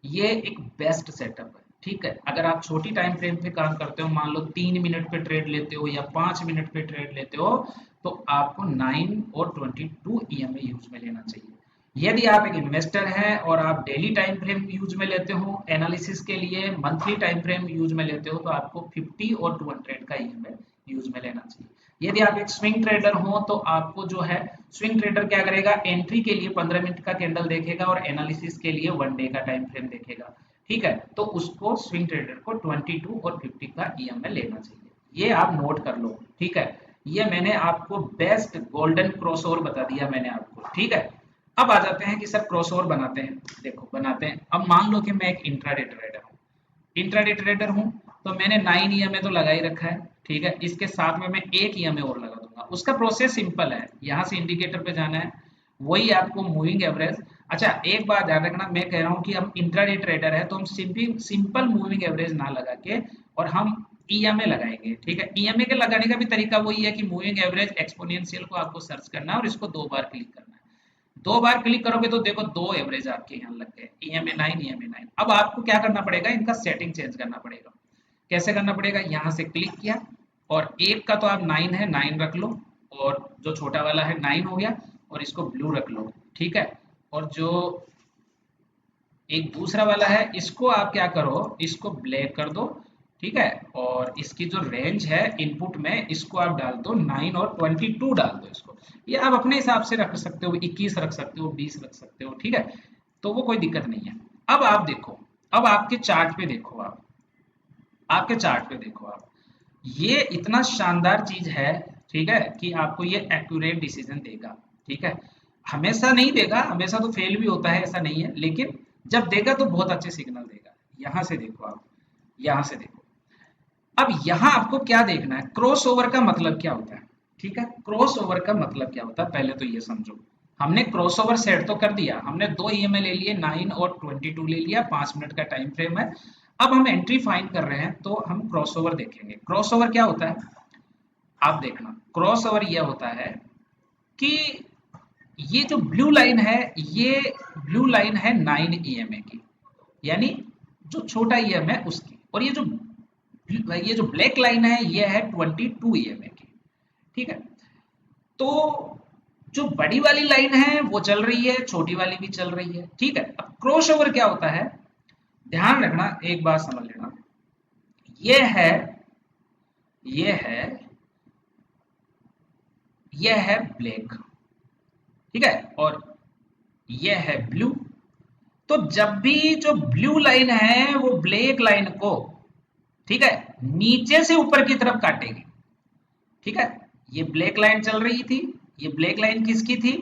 ये एक बेस्ट सेटअप है। ठीक है, अगर आप छोटी टाइम फ्रेम पे काम करते हो, मान लो 3 मिनट पे ट्रेड लेते हो या 5 मिनट पे ट्रेड लेते हो, तो आपको 9 और 22 EMA यूज में लेना चाहिए। यदि आप एक इन्वेस्टर हैं और आप डेली टाइम फ्रेम यूज में लेते हो, एनालिसिस के लिए मंथली टाइम फ्रेम यूज में लेते हो, तो आपको 50 और 200 का EMA यूज में लेना चाहिए। यदि आप एक स्विंग ट्रेडर हो, तो आपको जो है, स्विंग ट्रेडर क्या करेगा, एंट्री के लिए 15 मिनट का कैंडल देखेगा और एनालिसिस के लिए 1 डे का टाइम फ्रेम देखेगा। ठीक है, तो उसको स्विंग ट्रेडर को 22 और 50 का EMA लेना चाहिए। ये आप नोट कर लो। ठीक है, ये मैंने आपको बेस्ट गोल्डन क्रॉसओवर बता दिया मैंने आपको। ठीक है, अब आ जाते हैं कि सर क्रॉसओवर बनाते हैं। देखो बनाते हैं, अब मान लो कि मैं एक इंट्राडे ट्रेडर हूँ, इंट्राडे ट्रेडर हूँ, तो मैंने 9 EMA तो लगा ही रखा है। ठीक है, इसके साथ में मैं एक EMA और लगा दूंगा। उसका प्रोसेस सिंपल है, यहाँ से इंडिकेटर पे जाना है, वही आपको मूविंग एवरेज। अच्छा एक बात ध्यान रखना, मैं कह रहा हूँ कि हम इंट्राडे ट्रेडर है, तो हम सिंपल मूविंग एवरेज ना लगा के और हम EMA लगाएंगे। ठीक है, EMA के लगाने का भी तरीका वही है कि मूविंग एवरेज एक्सपोनेंशियल को आपको सर्च करना है और इसको 2 बार क्लिक करना है। 2 बार क्लिक करोगे तो देखो 2 एवरेज आपके यहाँ लग गए, EMA 9 EMA 9। अब आपको क्या करना पड़ेगा, इनका सेटिंग चेंज करना पड़ेगा। कैसे करना पड़ेगा, यहाँ से क्लिक किया और एक का तो आप 9 है, 9 रख लो, और जो छोटा वाला है 9 हो गया, और इसको ब्लू रख लो। ठीक है, और जो एक दूसरा वाला है, इसको आप क्या करो, इसको ब्लैक कर दो। ठीक है। और इसकी जो रेंज है इनपुट में, इसको आप डाल दो 9 और 22 डाल दो इसको। ये आप अपने हिसाब से रख सकते हो, 21 रख सकते हो, 20 रख सकते हो, ठीक है। तो वो कोई दिक्कत नहीं है। अब आप देखो, अब आपके चार्ट पे देखो, आप आपके चार्ट पे देखो आप, ये इतना शानदार चीज है, ठीक है, कि आपको ये एक्यूरेट डिसीजन देगा, ठीक है। हमेशा नहीं देगा, हमेशा तो फेल भी होता है, ऐसा नहीं है, लेकिन जब देगा तो बहुत अच्छे सिग्नल देगा। यहां से देखो आप, यहां से देखो। अब यहां आपको क्या देखना है, क्रॉस ओवर का मतलब क्या होता है, ठीक है। क्रॉस ओवर का मतलब क्या होता है, पहले तो ये समझो। हमने क्रॉस ओवर सेट तो कर दिया, हमने दो ईएमए ले लिए, 9 और 22 ले लिया, 5 मिनट का टाइम फ्रेम है। अब हम एंट्री फाइंड कर रहे हैं, तो हम क्रॉस ओवर देखेंगे। क्रॉस ओवर क्या होता है, आप देखना। क्रॉस ओवर यह होता है कि ये जो ब्लू लाइन है, ये ब्लू लाइन है 9 ईएमए की, यानी जो छोटा ईएम है उसकी, और ये जो ब्लैक लाइन है ये है 22 ईएमए की, ठीक है। तो जो बड़ी वाली लाइन है वो चल रही है, छोटी वाली भी चल रही है, ठीक है। अब क्रॉस ओवर क्या होता है, ध्यान रखना, एक बात समझ लेना। ये है, ये है, ये है ब्लैक, ठीक है, और ये है ब्लू। तो जब भी जो ब्लू लाइन है वो ब्लैक लाइन को, ठीक है, नीचे से ऊपर की तरफ काटेगी, ठीक है। ये ब्लैक लाइन चल रही थी, ये ब्लैक लाइन किसकी थी,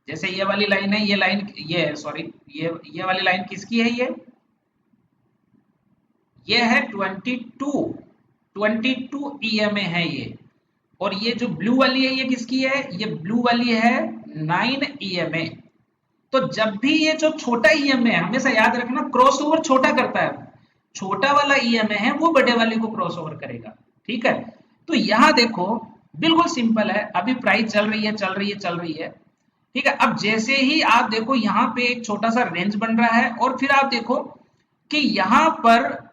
जैसे ये वाली लाइन है, ये लाइन, ये सॉरी, ये वाली लाइन किसकी है, ये है 22 ईएमए है ये। और ये जो ब्लू वाली है ये किसकी है, ये ब्लू वाली है 9 ईएमए। तो जब भी ये जो छोटा ईएमए है, हमेशा याद रखना, क्रॉस ओवर छोटा करता है, छोटा वाला ईएमए है वो बड़े वाले को क्रॉस ओवर करेगा, ठीक है। तो यहां देखो, बिल्कुल सिंपल है, अभी प्राइस चल रही है, चल रही है, चल रही है, ठीक है। अब जैसे ही आप देखो यहाँ पे एक छोटा सा रेंज बन रहा है, और फिर आप देखो कि यहाँ पर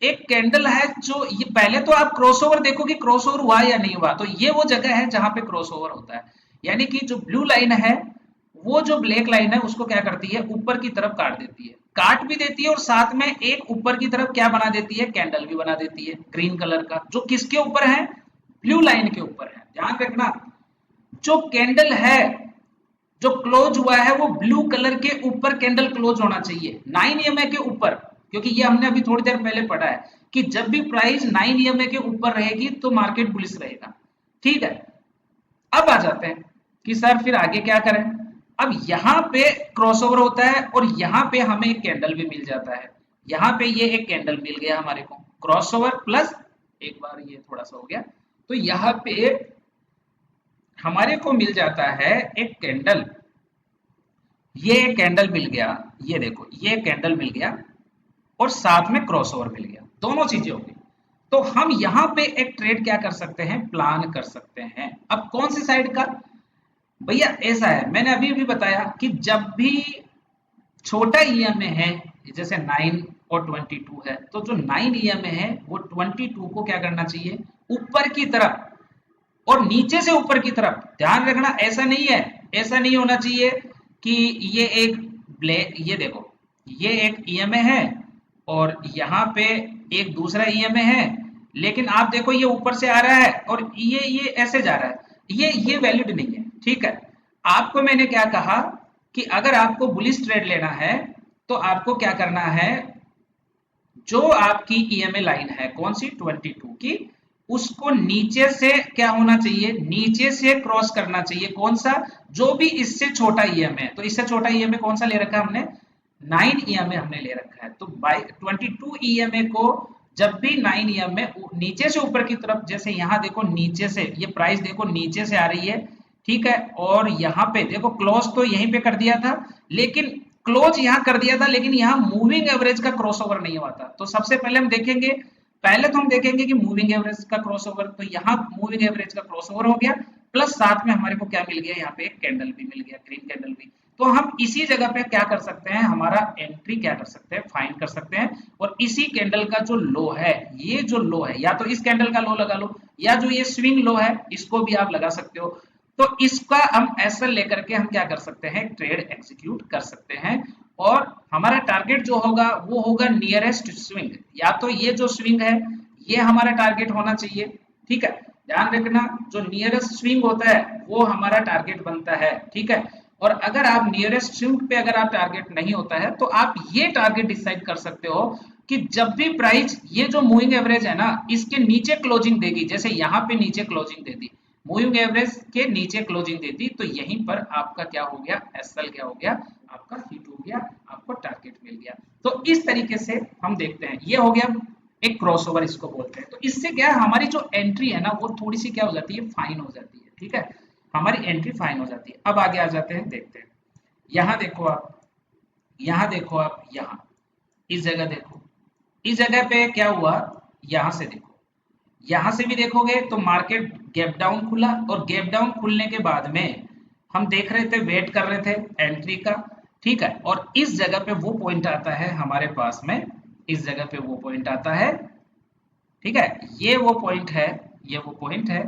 एक कैंडल है, जो ये पहले तो आप क्रॉसओवर देखो कि क्रॉसओवर हुआ या नहीं हुआ, तो ये वो जगह है जहां पे क्रॉसओवर होता है। यानी कि जो ब्लू लाइन है वो जो ब्लैक लाइन है उसको क्या करती है, ऊपर की तरफ काट देती है, काट भी देती है, और साथ में एक ऊपर की तरफ क्या बना देती है, कैंडल भी बना देती है ग्रीन कलर का, जो किसके ऊपर है, ब्लू लाइन के ऊपर है। ध्यान रखना, जो कैंडल है, जो क्लोज हुआ है वो ब्लू कलर के ऊपर कैंडल क्लोज होना चाहिए, 9 ईएमए के ऊपर, क्योंकि ये हमने अभी थोड़ी देर पहले पढ़ा है कि जब भी प्राइस 9 ईएमए के ऊपर रहेगी तो मार्केट बुलिश रहेगा, ठीक है। अब आ जाते हैं कि सर फिर आगे क्या करें। अब यहाँ पे क्रॉसओवर होता है, और यहाँ पे हमें एक कैंडल भी मिल जाता है, यहाँ पे ये एक कैंडल मिल गया हमारे को, क्रॉसओवर प्लस, एक बार ये थोड़ा सा हो गया, तो यहाँ पे हमारे को मिल जाता है एक कैंडल, ये एक कैंडल मिल गया, ये देखो ये कैंडल मिल गया, और साथ में क्रॉसओवर मिल गया, दोनों चीजें हो गई। तो हम यहाँ पे एक ट्रेड क्या कर सकते हैं, प्लान कर सकते हैं। अब कौन सी साइड का, भैया ऐसा है, मैंने अभी भी बताया कि जब भी छोटा ईएमए है, जैसे 9 और 22 है, तो जो 9 ईएमए है वो 22 को क्या करना चाहिए, ऊपर की तरफ और नीचे से ऊपर की तरफ। ध्यान रखना, ऐसा नहीं है, ऐसा नहीं होना चाहिए कि ये एक ब्लैक, ये देखो ये एक ईएमए है और यहाँ पे एक दूसरा ईएमए है, लेकिन आप देखो ये ऊपर से आ रहा है और ये ऐसे जा रहा है, ये वैलिड नहीं है, ठीक है। आपको मैंने क्या कहा कि अगर आपको बुलिश ट्रेड लेना है तो आपको क्या करना है, जो आपकी ईएमए लाइन है कौन सी, 22 की, उसको नीचे से क्या होना चाहिए, नीचे से क्रॉस करना चाहिए, कौन सा, जो भी इससे छोटा ईएमए है। तो इससे छोटा ईएमए कौन सा ले रखा है हमने, 9 ईएमए हमने ले रखा है। तो बाई 22 ईएमए को जब भी 9 ईएमए नीचे से ऊपर की तरफ, जैसे यहाँ देखो नीचे से ये प्राइस देखो नीचे से आ रही है, ठीक है, और यहाँ पे देखो क्लोज तो यहीं पे कर दिया था, लेकिन क्लोज यहाँ कर दिया था, लेकिन यहाँ मूविंग एवरेज का क्रॉसओवर नहीं हुआ था। तो सबसे पहले हम देखेंगे, पहले तो हम देखेंगे कि मूविंग एवरेज का क्रॉसओवर, तो यहाँ मूविंग एवरेज का क्रॉसओवर हो गया, प्लस साथ में हमारे को क्या मिल गया, यहाँ पे एक कैंडल भी मिल गया, ग्रीन कैंडल भी। तो हम इसी जगह पे क्या कर सकते हैं, हमारा एंट्री क्या कर सकते हैं, फाइंड कर सकते हैं, और इसी कैंडल का जो लो है, ये जो लो है, या तो इस कैंडल का लो लगा लो, या जो ये स्विंग लो है इसको भी आप लगा सकते हो। तो इसका हम एसएल लेकर के हम क्या कर सकते हैं, ट्रेड एग्जीक्यूट कर सकते हैं, और हमारा टारगेट जो होगा वो होगा नियरेस्ट स्विंग, या तो ये जो स्विंग है ये हमारा टारगेट होना चाहिए। ठीक है, ध्यान रखना जो नियरेस्ट स्विंग होता है वो हमारा टारगेट बनता है। ठीक है, और अगर आप नियरेस्ट स्विंग पे अगर आप टारगेट नहीं होता है तो आप ये टारगेट डिसाइड कर सकते हो कि जब भी प्राइस ये जो मूविंग एवरेज है ना इसके नीचे क्लोजिंग देगी, जैसे यहाँ पे नीचे क्लोजिंग दे दी, मूविंग एवरेज के नीचे क्लोजिंग दे दी, तो यहीं पर आपका क्या हो गया, एसएल क्या हो गया, आपका हिट हो गया, आपको टारगेट मिल गया। तो इस तरीके से हम देखते हैं, ये हो गया एक क्रॉसओवर इसको बोलते हैं। तो इससे क्या है, हमारी जो एंट्री है ना वो थोड़ी सी क्या हो जाती है, फाइन हो जाती है। ठीक है, हमारी एंट्री फाइन हो जाती है। अब आगे आ जाते हैं, देखते हैं। यहाँ देखो आप, यहाँ देखो आप, यहाँ इस जगह देखो, इस जगह पे क्या हुआ, यहाँ से देखो, यहाँ से भी देखोगे तो मार्केट गैप डाउन खुला, और गैप डाउन खुलने के बाद में हम देख रहे थे, वेट कर रहे थे एंट्री का। ठीक है, और इस जगह पे वो पॉइंट आता है हमारे पास में, इस जगह पे वो पॉइंट आता है। ठीक है, ये वो पॉइंट है, ये वो पॉइंट है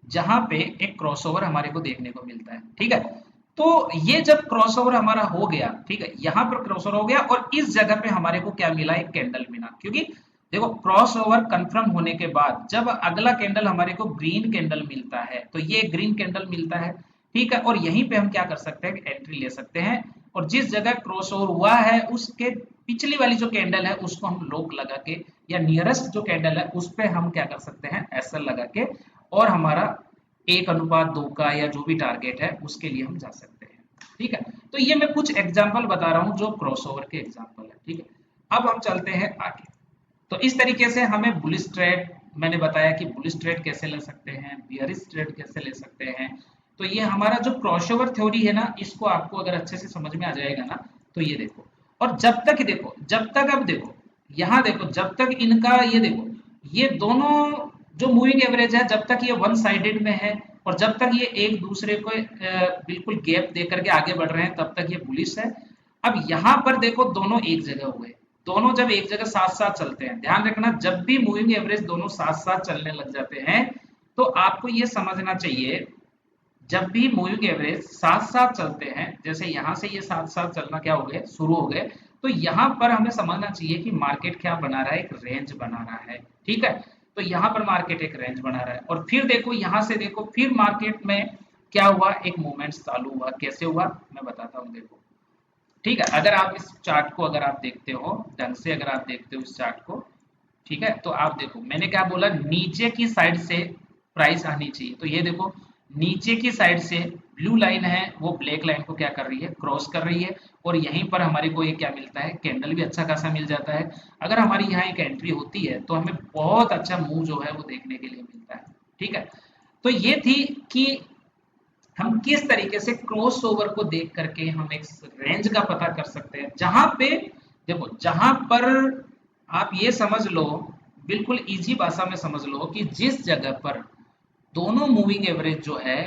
जहां पे एक क्रॉसओवर हमारे को देखने को मिलता है। ठीक है, तो ये जब क्रॉसओवर हमारा हो गया, ठीक है, यहाँ पर क्रॉसओवर हो गया और इस जगह पे हमारे को क्या मिला, एक कैंडल मिला। क्योंकि देखो क्रॉसओवर कंफर्म होने के बाद जब अगला कैंडल हमारे को ग्रीन कैंडल मिलता है, तो ये ग्रीन कैंडल मिलता है। ठीक है, और यहीं पे हम क्या कर सकते हैं, एंट्री ले सकते हैं, और जिस जगह क्रॉसओवर हुआ है उसके पिछली वाली जो कैंडल है उसको हम लॉक लगा के, या नियरेस्ट जो कैंडल है उस पे हम क्या कर सकते हैं, एसएल लगा के, और हमारा 1:2 का या जो भी टारगेट है उसके लिए हम जा सकते हैं। ठीक है, तो ये मैं कुछ एग्जांपल बता रहा हूं जो क्रॉसओवर के एग्जांपल है। ठीक है, अब हम चलते हैं आगे। तो इस तरीके से हमें बुलिश ट्रेड, मैंने बताया कि बुलिश ट्रेड कैसे ले सकते हैं, बियरिश ट्रेड कैसे ले सकते हैं। तो ये हमारा जो क्रॉसओवर थ्योरी है ना, इसको आपको अगर अच्छे से समझ में आ जाएगा ना, तो ये देखो, और जब तक देखो, जब तक अब देखो, यहाँ देखो, जब तक इनका ये देखो, ये दोनों जो मूविंग एवरेज है जब तक ये वन साइडेड में है, और जब तक ये एक दूसरे को बिल्कुल गैप दे करके आगे बढ़ रहे हैं, तब तक ये बुलिश है। अब यहाँ पर देखो दोनों एक जगह हुए, दोनों जब एक जगह साथ साथ चलते हैं, ध्यान रखना जब भी मूविंग एवरेज दोनों साथ साथ चलने लग जाते हैं, तो आपको ये समझना चाहिए, जब भी मूविंग एवरेज साथ साथ चलते हैं, जैसे यहाँ से ये साथ साथ चलना क्या हो गए, शुरू हो गए, तो यहाँ पर हमें समझना चाहिए कि मार्केट क्या बना रहा है, एक रेंज बना रहा है। ठीक है, तो यहाँ पर मार्केट एक रेंज बना रहा है, और फिर देखो यहाँ से देखो, फिर मार्केट में क्या हुआ, एक मूवमेंट चालू हुआ। कैसे हुआ मैं बताता हूँ, देखो। ठीक है, अगर आप इस चार्ट को अगर आप देखते हो ढंग से, अगर आप देखते हो इस चार्ट को, ठीक है, तो आप देखो मैंने क्या बोला, नीचे की साइड से प्राइस आनी चाहिए। तो ये देखो नीचे की साइड से ब्लू लाइन है वो ब्लैक लाइन को क्या कर रही है, क्रॉस कर रही है, और यहीं पर हमारे को ये क्या मिलता है, कैंडल भी अच्छा खासा मिल जाता है। अगर हमारी यहाँ एक एंट्री होती है तो हमें बहुत अच्छा मूव जो है वो देखने के लिए मिलता है। ठीक है, तो ये थी कि हम किस तरीके से क्रॉस ओवर को देख करके हम एक रेंज का पता कर सकते हैं, जहां पे देखो, जहां पर आप ये समझ लो, बिल्कुल इजी भाषा में समझ लो कि जिस जगह पर दोनों मूविंग एवरेज जो है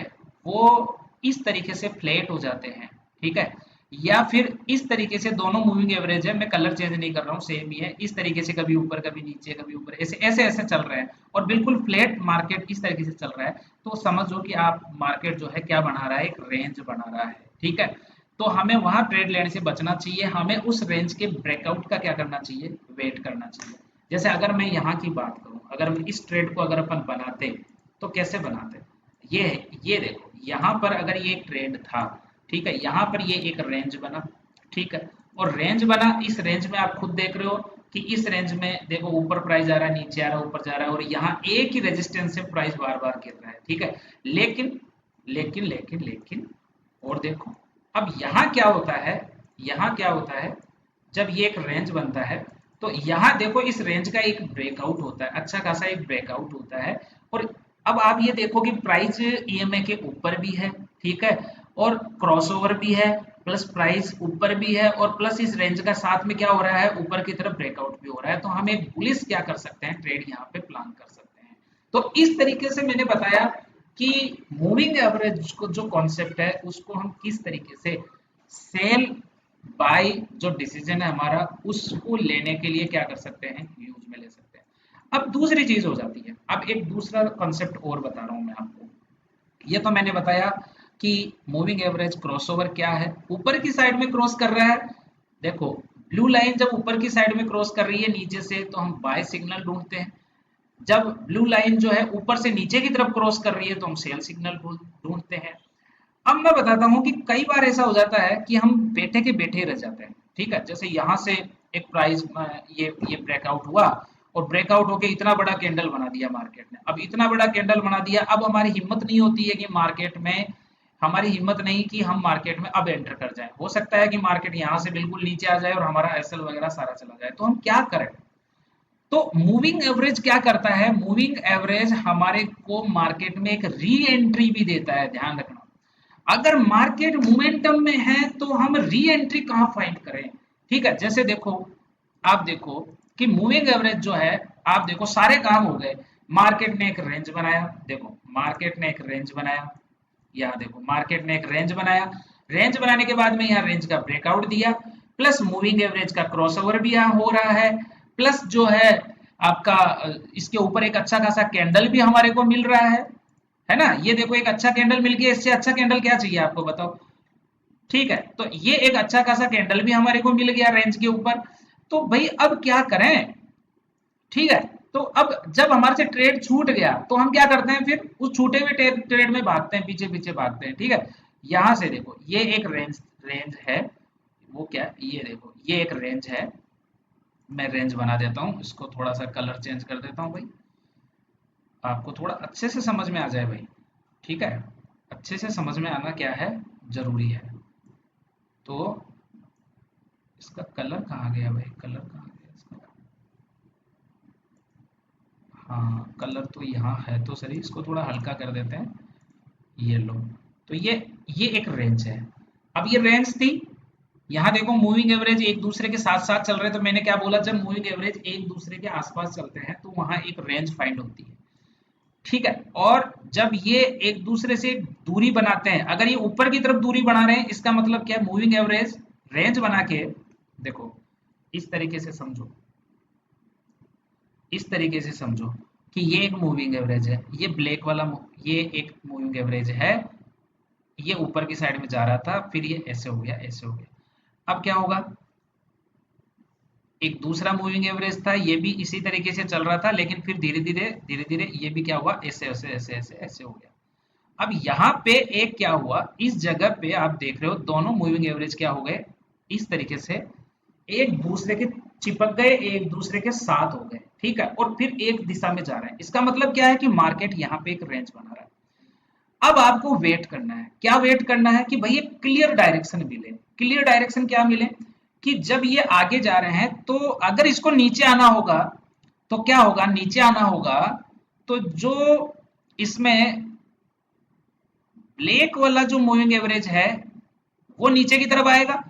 वो इस तरीके से फ्लैट हो जाते हैं। ठीक है, या फिर इस तरीके से दोनों मूविंग एवरेज है, मैं कलर चेंज नहीं कर रहा हूँ, सेम ही है, इस तरीके से कभी ऊपर कभी नीचे कभी ऊपर, ऐसे ऐसे ऐसे चल रहे हैं, और बिल्कुल फ्लैट मार्केट इस तरीके से चल रहा है, तो समझो कि आप मार्केट जो है क्या बना रहा है, एक रेंज बना रहा है। ठीक है, तो हमें वहां ट्रेड लेने से बचना चाहिए, हमें उस रेंज के ब्रेकआउट का क्या करना चाहिए, वेट करना चाहिए। जैसे अगर मैं यहाँ की बात करूँ, अगर मैं इस ट्रेड को अगर अपन बनाते तो कैसे बनाते, ये देखो यहाँ पर अगर ये एक ट्रेड था, ठीक है, यहाँ पर ये एक रेंज बना। ठीक है, और रेंज बना, इस रेंज में आप खुद देख रहे हो कि इस रेंज में देखो ऊपर प्राइस जा रहा है, नीचे आ रहा है, ऊपर जा रहा है, और यहाँ एक ही रेजिस्टेंस से प्राइस बार बार गिर रहा है। ठीक है, लेकिन लेकिन लेकिन लेकिन और देखो, अब यहाँ क्या होता है, यहाँ क्या होता है, जब ये एक रेंज बनता है तो यहाँ देखो इस रेंज का एक ब्रेकआउट होता है, अच्छा खासा एक ब्रेकआउट होता है, और अब आप ये देखो कि प्राइस ईएमए के ऊपर भी है। ठीक है, और क्रॉसओवर भी है, प्लस प्राइस ऊपर भी है, और प्लस इस रेंज का साथ में क्या हो रहा है, ऊपर की तरफ ब्रेकआउट भी हो रहा है, तो हम एक बुलिश क्या कर सकते हैं, ट्रेड यहाँ पे प्लान कर सकते हैं। तो इस तरीके से मैंने बताया कि मूविंग एवरेज को जो कॉन्सेप्ट है उसको हम किस तरीके से सेल बाय जो डिसीजन है हमारा उसको लेने के लिए क्या कर सकते हैं, यूज में ले सकते हैं। अब दूसरी चीज हो जाती है, अब एक दूसरा कॉन्सेप्ट और बता रहा हूं मैं आपको। ये तो मैंने बताया कि मूविंग एवरेज क्रॉसओवर क्या है, ऊपर की साइड में क्रॉस कर रहा है। देखो ब्लू लाइन जब ऊपर की साइड में क्रॉस कर रही है नीचे से, तो हम बाय सिग्नल ढूंढते हैं। जब ब्लू लाइन जो है ऊपर से नीचे की तरफ क्रॉस कर रही है तो हम सेल सिग्नल ढूंढते हैं। अब मैं बताता हूँ कि कई बार ऐसा हो जाता है कि हम बैठे के बैठे रह जाते हैं। ठीक है, जैसे यहाँ से एक प्राइस ये ब्रेकआउट हुआ और ब्रेकआउट होके इतना बड़ा कैंडल बना दिया मार्केट ने। अब इतना बड़ा कैंडल बना दिया, अब हमारी हिम्मत नहीं होती है कि मार्केट में, हमारी हिम्मत नहीं कि हम मार्केट में अब एंटर कर जाएं। हो सकता है कि मार्केट यहाँ से बिल्कुल नीचे आ जाए और हमारा एसएल वगैरह सारा चला जाए, तो हम क्या करें? तो मूविंग एवरेज क्या करता है? मूविंग एवरेज हमारे को मार्केट में एक री एंट्री भी देता है, ध्यान रखना। अगर मार्केट मोमेंटम में है तो हम री एंट्री कहाँ फाइंड करें? ठीक है, जैसे देखो, आप देखो कि मूविंग एवरेज जो है, आप देखो सारे काम हो गए। मार्केट ने एक रेंज बनाया, देखो मार्केट ने एक रेंज बनाया, यहाँ देखो मार्केट ने एक रेंज बनाया, रेंज बनाने के बाद में यहाँ रेंज का ब्रेकआउट दिया, प्लस मूविंग एवरेज का क्रॉसओवर भी यहाँ हो रहा है, प्लस जो है आपका इसके ऊपर एक अच्छा खासा कैंडल भी हमारे को मिल रहा है ना। ये देखो एक अच्छा कैंडल मिल गया, इससे अच्छा कैंडल क्या चाहिए आपको बताओ? ठीक है, तो ये एक अच्छा खासा कैंडल भी हमारे को मिल गया रेंज के ऊपर। तो भाई अब क्या करें? ठीक है, तो अब जब हमारे से ट्रेड छूट गया तो हम क्या करते हैं? फिर उस छूटे हुए ट्रेड में भागते हैं, पीछे पीछे भागते हैं। ठीक है, यहां से देखो ये एक रेंज रेंज है, वो क्या, ये देखो ये एक रेंज है। मैं रेंज बना देता हूँ, इसको थोड़ा सा कलर चेंज कर देता हूँ भाई, आपको थोड़ा अच्छे से समझ में आ जाए भाई। ठीक है, अच्छे से समझ में आना क्या है, जरूरी है। तो इसका कलर कहाँ गया भाई, कलर कहाँ गया इसका? हाँ, कलर तो यहाँ है तो सही, इसको थोड़ा हल्का कर देते हैं, ये लो। तो ये एक रेंज है। अब ये रेंज थी, यहाँ देखो मूविंग एवरेज एक दूसरे के साथ साथ चल रहे, तो मैंने क्या बोला, जब मूविंग एवरेज एक दूसरे के आसपास चलते हैं तो वहां एक रेंज फाइंड होती है। ठीक है, और जब ये एक दूसरे से दूरी बनाते हैं, अगर ये ऊपर की तरफ दूरी बना रहे हैं, इसका मतलब क्या है? मूविंग एवरेज रेंज बना के, देखो इस तरीके से समझो, इस तरीके से समझो कि ये एक मूविंग एवरेज है, ये ब्लैक वाला ये एक मूविंग एवरेज है, ये ऊपर की साइड में जा रहा था, फिर ये ऐसे हो गया, ऐसे हो गया। अब क्या होगा? एक दूसरा मूविंग एवरेज था, ये भी इसी तरीके से चल रहा था, लेकिन फिर धीरे धीरे धीरे धीरे ये भी क्या हुआ, ऐसे ऐसे ऐसे ऐसे ऐसे हो गया। अब यहाँ पे एक क्या हुआ, इस जगह पे आप देख रहे हो दोनों मूविंग एवरेज क्या हो गए, इस तरीके से एक दूसरे के चिपक गए, एक दूसरे के साथ हो गए। ठीक है, और फिर एक दिशा में जा रहे हैं। इसका मतलब क्या है कि मार्केट यहाँ पे एक रेंज बना रहा है। अब आपको वेट करना है, क्या वेट करना है? कि भाई एक क्लियर डायरेक्शन मिले। क्लियर डायरेक्शन क्या मिले? कि जब ये आगे जा रहे हैं तो अगर इसको नीचे आना होगा तो क्या होगा, नीचे आना होगा तो जो इसमें ब्लैक वाला जो मूविंग एवरेज है वो नीचे की तरफ आएगा,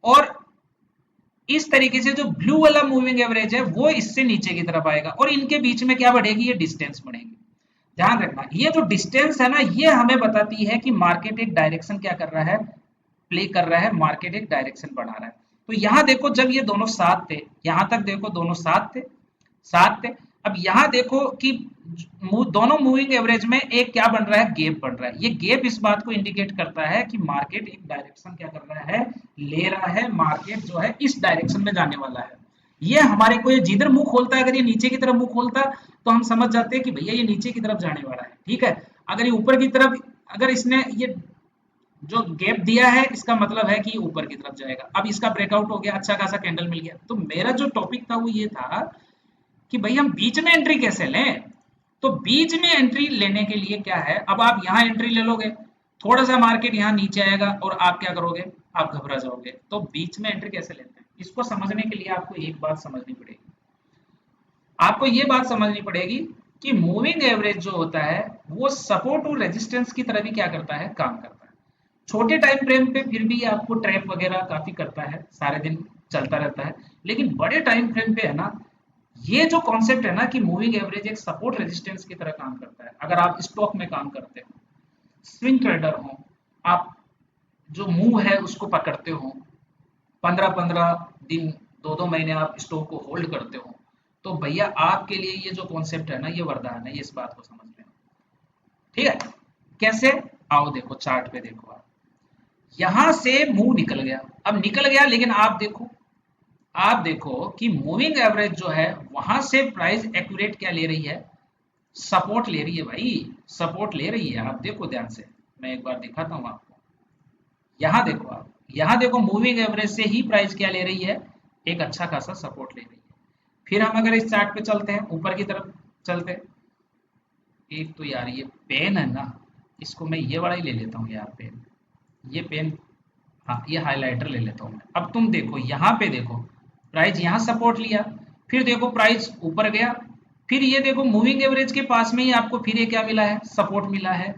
और इस तरीके से जो ब्लू वाला मूविंग एवरेज है वो इससे नीचे की तरफ आएगा, और इनके बीच में क्या बढ़ेगी, ये डिस्टेंस बढ़ेगी। ध्यान रखना, ये जो डिस्टेंस है ना, ये हमें बताती है कि मार्केट एक डायरेक्शन क्या कर रहा है, प्ले कर रहा है, मार्केट एक डायरेक्शन बना रहा है। तो यहाँ देखो जब ये दोनों साथ थे, यहाँ तक देखो दोनों साथ थे, साथ थे। अब यहाँ देखो कि दोनों मूविंग एवरेज में एक क्या बन रहा है, गैप बन रहा है। ये गैप इस बात को इंडिकेट करता है कि मार्केट एक डायरेक्शन क्या कर रहा है, ले रहा है। मार्केट जो है इस डायरेक्शन में जाने वाला है। ये हमारे को, ये जिधर मुंह खोलता है, अगर ये नीचे की तरफ मुंह खोलता तो हम समझ जाते हैं कि भैया ये नीचे की तरफ जाने वाला है। ठीक है, अगर ये ऊपर की तरफ, अगर इसने ये जो गैप दिया है, इसका मतलब है कि ये ऊपर की तरफ जाएगा। अब इसका ब्रेकआउट हो गया, अच्छा खासा कैंडल मिल गया। तो मेरा जो टॉपिक था वो ये था कि भाई हम बीच में एंट्री कैसे लें। तो बीच में एंट्री लेने के लिए क्या है, अब आप यहाँ एंट्री ले लोगे, थोड़ा सा मार्केट यहाँ नीचे आएगा और आप क्या करोगे, आप घबरा जाओगे। तो बीच में एंट्री कैसे लेते हैं, इसको समझने के लिए आपको एक बात समझनी पड़ेगी। आपको ये बात समझनी पड़ेगी कि मूविंग एवरेज जो होता है वो सपोर्ट और रेजिस्टेंस की तरह भी क्या करता है, काम करता है। छोटे टाइम फ्रेम पे फिर भी आपको ट्रैप वगैरह काफी करता है, सारे दिन चलता रहता है। लेकिन बड़े टाइम फ्रेम पे है ना, ये जो कॉन्सेप्ट है ना कि मूविंग एवरेज एक सपोर्ट रेजिस्टेंस की तरह काम करता है। अगर आप स्टॉक में काम करते हो, स्विंग ट्रेडर हो, आप जो मूव है उसको पकड़ते हो, 15-15 दिन, 2-2 महीने आप स्टॉक को होल्ड करते हो, तो भैया आपके लिए ये जो कॉन्सेप्ट है ना, ये वरदान है, ये इस बात को समझ लेना। ठीक है, कैसे? आओ देखो चार्ट पे देखो आप, यहां से मूव निकल गया, अब निकल गया, लेकिन आप देखो आप देखो कि मूविंग एवरेज जो है वहां से प्राइस एक्यूरेट क्या ले रही है, सपोर्ट ले रही है भाई, सपोर्ट ले रही है। आप देखो ध्यान से, मैं एक बार दिखाता हूँ आपको। यहाँ देखो आप, यहाँ देखो मूविंग एवरेज से ही प्राइस क्या ले रही है, एक अच्छा खासा सपोर्ट ले रही है। फिर हम अगर इस चार्ट पे चलते हैं, ऊपर की तरफ चलते हैं, एक तो यार ये पेन है ना, इसको मैं ये वाला ही ले लेता हूँ यार पेन, ये पेन, हाँ ये हाइलाइटर ले लेता हूँ मैं। अब तुम देखो यहाँ पे देखो, प्राइस यहाँ सपोर्ट लिया, फिर देखो प्राइस ऊपर गया, फिर ये देखो मूविंग एवरेज के पास में ही आपको फिर ये क्या मिला है, सपोर्ट मिला है।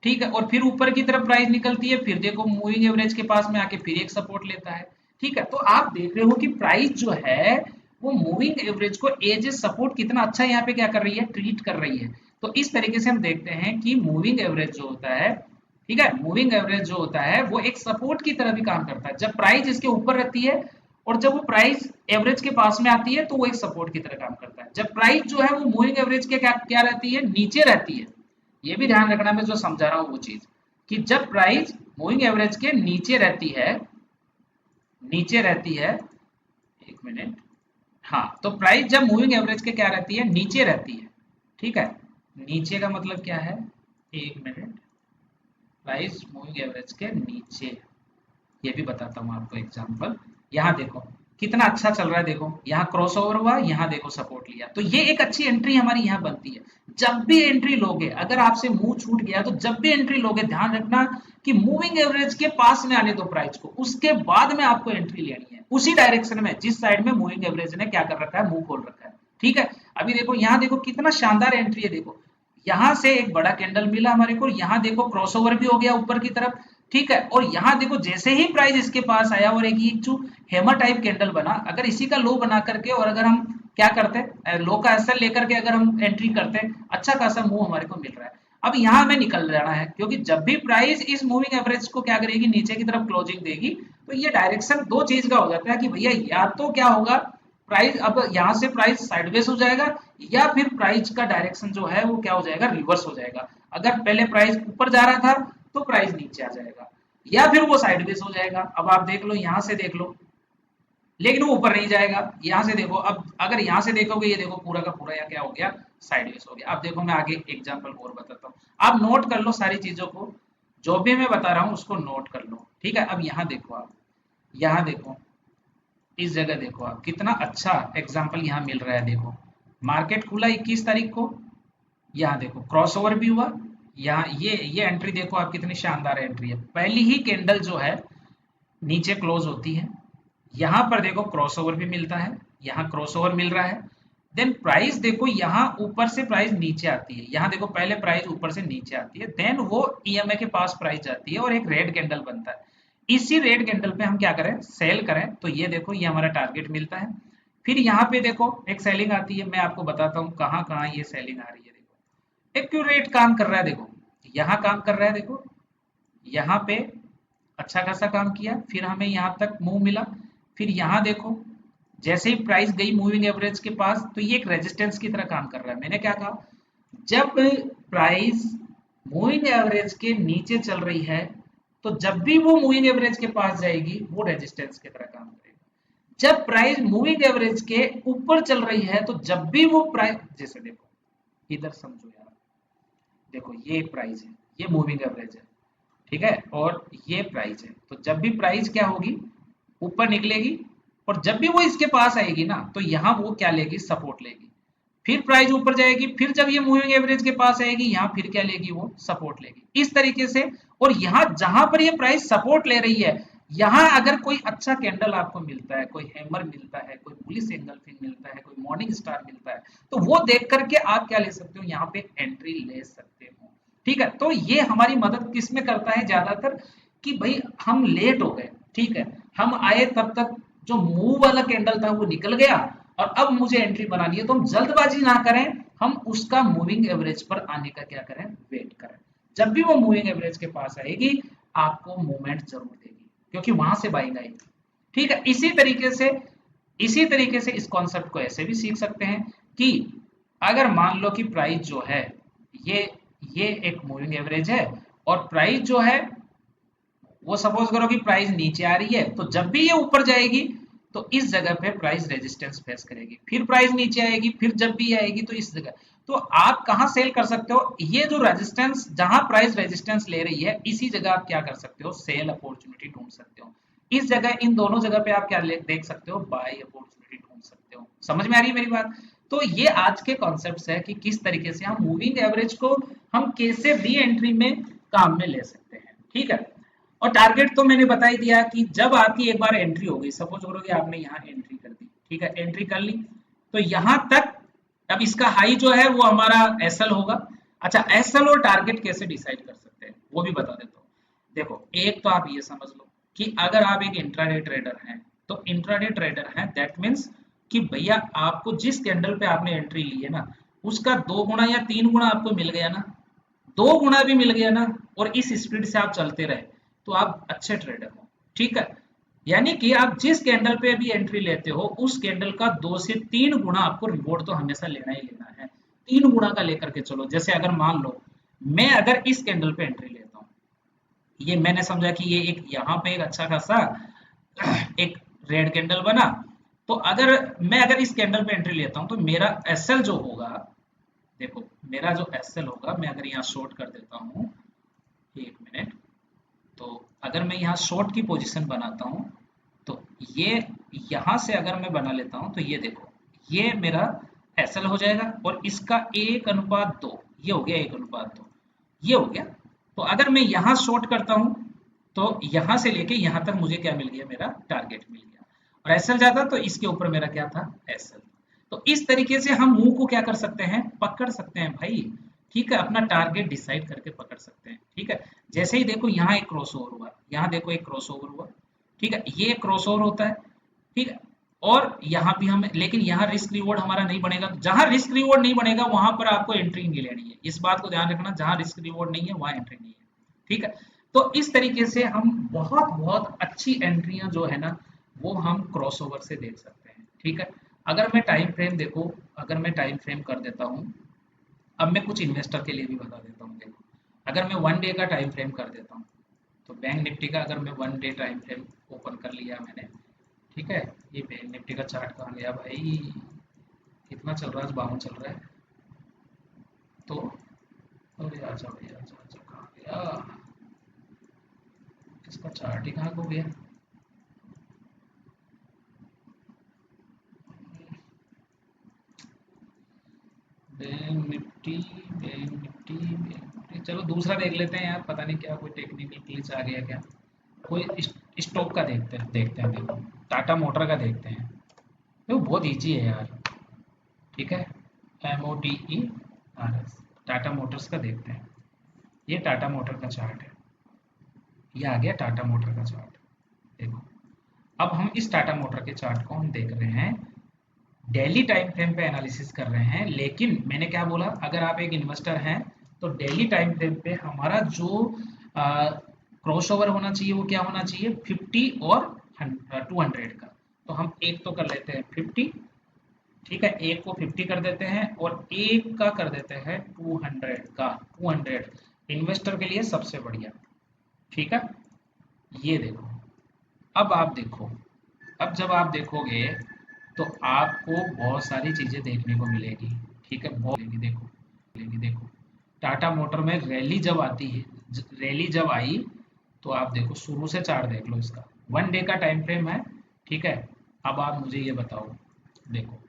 ठीक है, और फिर ऊपर की तरफ प्राइस निकलती है, फिर देखो मूविंग एवरेज के पास में आके फिर एक सपोर्ट लेता है। ठीक है, तो आप देख रहे हो कि प्राइस जो है वो मूविंग एवरेज को एज ए सपोर्ट कितना अच्छा यहाँ पे क्या कर रही है, ट्रीट कर रही है। तो इस तरीके से हम देखते हैं कि मूविंग एवरेज जो होता है, ठीक है, मूविंग एवरेज जो होता है वो एक सपोर्ट की तरह भी काम करता है। जब प्राइस इसके ऊपर रहती है और जब वो प्राइस एवरेज के पास में आती है तो वो एक सपोर्ट की तरह काम करता है। जब प्राइस जो है वो मूविंग एवरेज के क्या क्या रहती है, नीचे रहती है। ये भी ध्यान रखना, मैं जो समझा रहा हूँ वो चीज, कि जब प्राइस मूविंग एवरेज के नीचे रहती है, नीचे रहती है, एक मिनट, हाँ, तो प्राइस जब मूविंग एवरेज के क्या रहती है, नीचे रहती है। ठीक है, नीचे का मतलब क्या है, एक मिनट, प्राइस मूविंग एवरेज के नीचे, ये भी बताता हूँ आपको एग्जांपल। यहाँ देखो कितना अच्छा चल रहा है, देखो यहाँ क्रॉस ओवर हुआ, यहाँ देखो सपोर्ट लिया, तो ये एक अच्छी एंट्री हमारी यहाँ बनती है। जब भी एंट्री लोगे, अगर आपसे मुंह छूट गया तो जब भी एंट्री लोगे ध्यान रखना कि मूविंग एवरेज के पास में आने दो प्राइस को, उसके बाद में आपको एंट्री लेनी है उसी डायरेक्शन में जिस साइड में मूविंग एवरेज ने क्या कर रखा है, मुंह खोल रखा है। ठीक है, अभी देखो यहाँ देखो कितना शानदार एंट्री है, देखो यहाँ से एक बड़ा कैंडल मिला हमारे को, यहाँ देखो क्रॉसओवर भी हो गया ऊपर की तरफ। ठीक है, और यहाँ देखो जैसे ही प्राइस इसके पास आया और एक जो हेमर टाइप कैंडल बना, अगर इसी का लो बना करके और अगर हम क्या करते हैं, लो का एसएल लेकर के अगर हम एंट्री करते हैं, अच्छा खासा मूव हमारे को मिल रहा है। अब यहाँ हमें निकल जाना है, क्योंकि जब भी प्राइस इस मूविंग एवरेज को क्या करेगी, नीचे की तरफ क्लोजिंग देगी, तो ये डायरेक्शन दो चीज का हो जाता है कि भैया या तो क्या होगा, प्राइस अब यहाँ से प्राइस साइडवेज हो जाएगा, या फिर प्राइस का डायरेक्शन जो है वो क्या हो जाएगा, रिवर्स हो जाएगा। अगर पहले प्राइस ऊपर जा रहा था तो प्राइस नीचे आ जाएगा, या फिर वो साइडवेज हो जाएगा। अब आप देख लो, यहाँ से देख लो, लेकिन वो ऊपर नहीं जाएगा। यहाँ से देखो, अब अगर यहाँ से देखोगे, ये देखो पूरा का पूरा या क्या हो गया, साइडवेज हो गया। अब देखो मैं आगे एग्जांपल और बताता हूँ, आप नोट कर लो सारी चीजों को, जो भी मैं बता रहा हूँ उसको नोट कर लो। ठीक है, अब यहाँ देखो आप, यहाँ देखो, इस जगह देखो आप, कितना अच्छा एग्जाम्पल यहाँ मिल रहा है। देखो मार्केट खुला 21 तारीख को, यहाँ देखो क्रॉसओवर भी हुआ, यहाँ ये एंट्री देखो आप, कितनी शानदार एंट्री है। पहली ही कैंडल जो है नीचे क्लोज होती है, यहाँ पर देखो क्रॉसओवर भी मिलता है, यहाँ क्रॉसओवर मिल रहा है, देन प्राइस देखो यहाँ ऊपर से प्राइस नीचे आती है, यहाँ देखो पहले प्राइस ऊपर से नीचे आती है, देन वो ईएमए के पास प्राइस जाती है और एक रेड कैंडल बनता है। इसी रेड कैंडल पे हम क्या करें, सेल करें, तो ये देखो ये हमारा टारगेट मिलता है। फिर यहाँ पे देखो एक सेलिंग आती है, मैं आपको बताता हूँ कहाँ कहाँ ये सेलिंग आ रही है। देखो एक्यूरेट काम कर रहा है, देखो यहाँ काम कर रहा है, देखो यहाँ पे अच्छा खासा काम किया, फिर हमें यहाँ तक मूव मिला। फिर यहाँ देखो जैसे ही प्राइस गई मूविंग एवरेज के पास, तो ये एक रेजिस्टेंस की तरह काम कर रहा है। मैंने क्या कहा, जब प्राइस मूविंग एवरेज के नीचे चल रही है, तो जब भी वो मूविंग एवरेज के पास जाएगी वो रेजिस्टेंस की तरह काम करेगा। जब प्राइस मूविंग एवरेज के ऊपर चल रही है, तो जब भी वो प्राइस, जैसे देखो इधर समझो यार, देखो ये प्राइस है, ये मूविंग एवरेज है, ठीक है, और ये प्राइस है, तो जब भी प्राइस क्या होगी, ऊपर निकलेगी, और जब भी वो इसके पास आएगी ना, तो यहाँ वो क्या लेगी, सपोर्ट लेगी। फिर प्राइस ऊपर जाएगी, फिर जब ये मूविंग एवरेज के पास आएगी, यहाँ फिर क्या लेगी, वो सपोर्ट लेगी, इस तरीके से। और यहाँ जहां पर ये प्राइस सपोर्ट ले रही है, यहाँ अगर कोई अच्छा कैंडल आपको मिलता है, कोई हैमर मिलता है, कोई बुलिश एंगल्फिंग मिलता है, कोई मॉर्निंग स्टार मिलता है, तो वो देख करके आप क्या ले सकते हो, यहाँ पे एंट्री ले सकते हो। ठीक है, तो ये हमारी मदद किस में करता है ज्यादातर, कि भाई हम लेट हो गए, ठीक है, हम आए तब तक जो मूव वाला कैंडल था वो निकल गया, और अब मुझे एंट्री बनानी है, तो हम जल्दबाजी ना करें, हम उसका मूविंग एवरेज पर आने का क्या करें, वेट करें। जब भी वो मूविंग एवरेज के पास आएगी, आपको मूवमेंट जरूर देगी, क्योंकि वहां से बाइंग आएगी। ठीक है, इसी तरीके से इस कॉन्सेप्ट को ऐसे भी सीख सकते हैं कि अगर मान लो कि प्राइस जो है, ये ये एक मूविंग एवरेज है, और प्राइस जो है वो सपोज करो कि प्राइस नीचे आ रही है, तो जब भी ये ऊपर जाएगी, तो इस जगह पे प्राइस रेजिस्टेंस फेस करेगी, फिर प्राइस नीचे आएगी, फिर जब भी आएगी तो इस जगह। तो आप कहाँ सेल कर सकते हो, ये जो रेजिस्टेंस, जहां प्राइस रेजिस्टेंस ले रही है इसी जगह आप क्या कर सकते हो, सेल अपॉर्चुनिटी ढूंढ सकते हो। इस जगह, इन दोनों जगह पे आप क्या देख सकते हो, बाय अपॉर्चुनिटी ढूंढ सकते हो। समझ में आ रही है मेरी बात? तो ये आज के कॉन्सेप्ट्स है कि किस तरीके से हम मूविंग एवरेज को हम कैसे री एंट्री में काम में ले सकते हैं। ठीक है, और टारगेट तो मैंने बता ही दिया कि जब आपकी एक बार एंट्री हो गई, सपोज करो कि आपने यहाँ एंट्री कर दी, ठीक है, एंट्री कर ली, तो यहाँ तक अब इसका हाई जो है वो हमारा एसएल होगा। अच्छा, एसएल और टारगेट कैसे डिसाइड कर सकते हैं वो भी बता देता हूँ। देखो, एक तो आप ये समझ लो कि अगर आप एक इंट्राडे ट्रेडर हैं, तो इंट्राडे ट्रेडर हैं दैट मीन्स कि भैया आपको जिस कैंडल पे आपने एंट्री ली है ना, उसका 2 गुना या 3 गुना आपको मिल गया ना, 2 गुना भी मिल गया ना, और इस स्पीड से आप चलते रहे, तो आप अच्छे ट्रेडर हो। ठीक है, यानी कि आप जिस कैंडल पे भी एंट्री लेते हो उस कैंडल का 2 से 3 गुना आपको रिवॉर्ड तो हमेशा लेना ही लेना है। 3 गुना का लेकर के चलो। जैसे अगर मान लो मैं अगर इस कैंडल पे एंट्री लेता हूँ, ये मैंने समझा कि ये एक यहाँ पे एक अच्छा खासा एक रेड कैंडल बना, तो अगर मैं अगर इस कैंडल पे एंट्री लेता हूँ तो मेरा एसएल जो होगा, देखो मेरा जो एसएल होगा, मैं अगर यहाँ शॉर्ट कर देता हूँ, 1 मिनट, तो अगर मैं यहाँ शॉर्ट की पोजीशन बनाता हूँ, तो ये यहाँ से अगर मैं बना लेता हूँ, तो ये देखो ये मेरा एसएल हो जाएगा, और इसका 1:2, ये हो गया 1:2, ये हो गया। तो अगर मैं यहाँ शॉर्ट करता हूँ, तो यहाँ से लेके यहाँ तक मुझे क्या मिल गया, मेरा टारगेट मिल गया, और एसएल जाता तो इसके ऊपर मेरा क्या था, एसएल। तो इस तरीके से हम मुंह को क्या कर सकते हैं, पकड़ सकते हैं भाई। ठीक है, अपना टारगेट डिसाइड करके पकड़ सकते हैं। ठीक है, जैसे ही देखो यहाँ एक क्रॉस ओवर हुआ, यहाँ देखो एक क्रॉस ओवर हुआ, ठीक है, ये क्रॉस ओवर होता है। ठीक है, और यहाँ भी हम, लेकिन यहाँ रिस्क रिवॉर्ड हमारा नहीं बनेगा। जहां रिस्क रिवॉर्ड नहीं बनेगा वहां पर आपको एंट्री नहीं लेनी है, इस बात को ध्यान रखना, जहां रिस्क रिवॉर्ड नहीं है वहां एंट्री नहीं है। ठीक है, तो इस तरीके से हम बहुत बहुत अच्छी एंट्रियां जो है ना, वो हम क्रॉस ओवर से देख सकते हैं। ठीक है, अगर मैं टाइम फ्रेम देखो, अगर मैं टाइम फ्रेम कर देता हूँ, अब मैं कुछ इन्वेस्टर के लिए भी बता देता हूँ। देखो, अगर मैं 1 डे का टाइम फ्रेम कर देता हूँ, तो बैंक निफ्टी का अगर मैं 1 डे टाइम फ्रेम ओपन कर लिया मैंने, ठीक है, ये बैंक निफ्टी का चार्ट कहाँ गया भाई, कितना चल रहा है, आज 52 चल रहा है, तो अरे आजा भैया, आजा आजा, कहाँ गया इसका चार्ट, ही कहाँ को गया। Bank Nifty, bank Nifty, bank Nifty, चलो दूसरा देख लेते हैं यार, पता नहीं क्या कोई टेक्निकल ग्लिच आ गया क्या। कोई स्टॉक का देखते हैं, देखो टाटा मोटर का देखते हैं, देखो बहुत इजी है यार। ठीक है, MOTERS, टाटा मोटर्स का देखते हैं। ये टाटा मोटर का चार्ट है, ये आ गया टाटा मोटर का चार्ट। देखो, अब हम इस टाटा मोटर के चार्ट को हम देख रहे हैं, डेली टाइम फ्रेम पे एनालिसिस कर रहे हैं। लेकिन मैंने क्या बोला, अगर आप एक इन्वेस्टर हैं तो डेली टाइम फ्रेम पे हमारा जो क्रॉस ओवर होना चाहिए वो क्या होना चाहिए, 50 और 200 का। तो हम एक तो कर लेते हैं 50, ठीक है, एक को 50 कर देते हैं, और एक का कर देते हैं 200 का, 200 इन्वेस्टर के लिए सबसे बढ़िया। ठीक है, ये देखो, अब आप देखो, अब जब आप देखोगे तो आपको बहुत सारी चीजें देखने को मिलेगी। ठीक है, बहुत मिलेगी, देखो मिलेगी, देखो टाटा मोटर में रैली जब आती है, रैली जब आई, तो आप देखो शुरू से चार्ट देख लो इसका, 1 डे का टाइम फ्रेम है। ठीक है, अब आप मुझे ये बताओ, देखो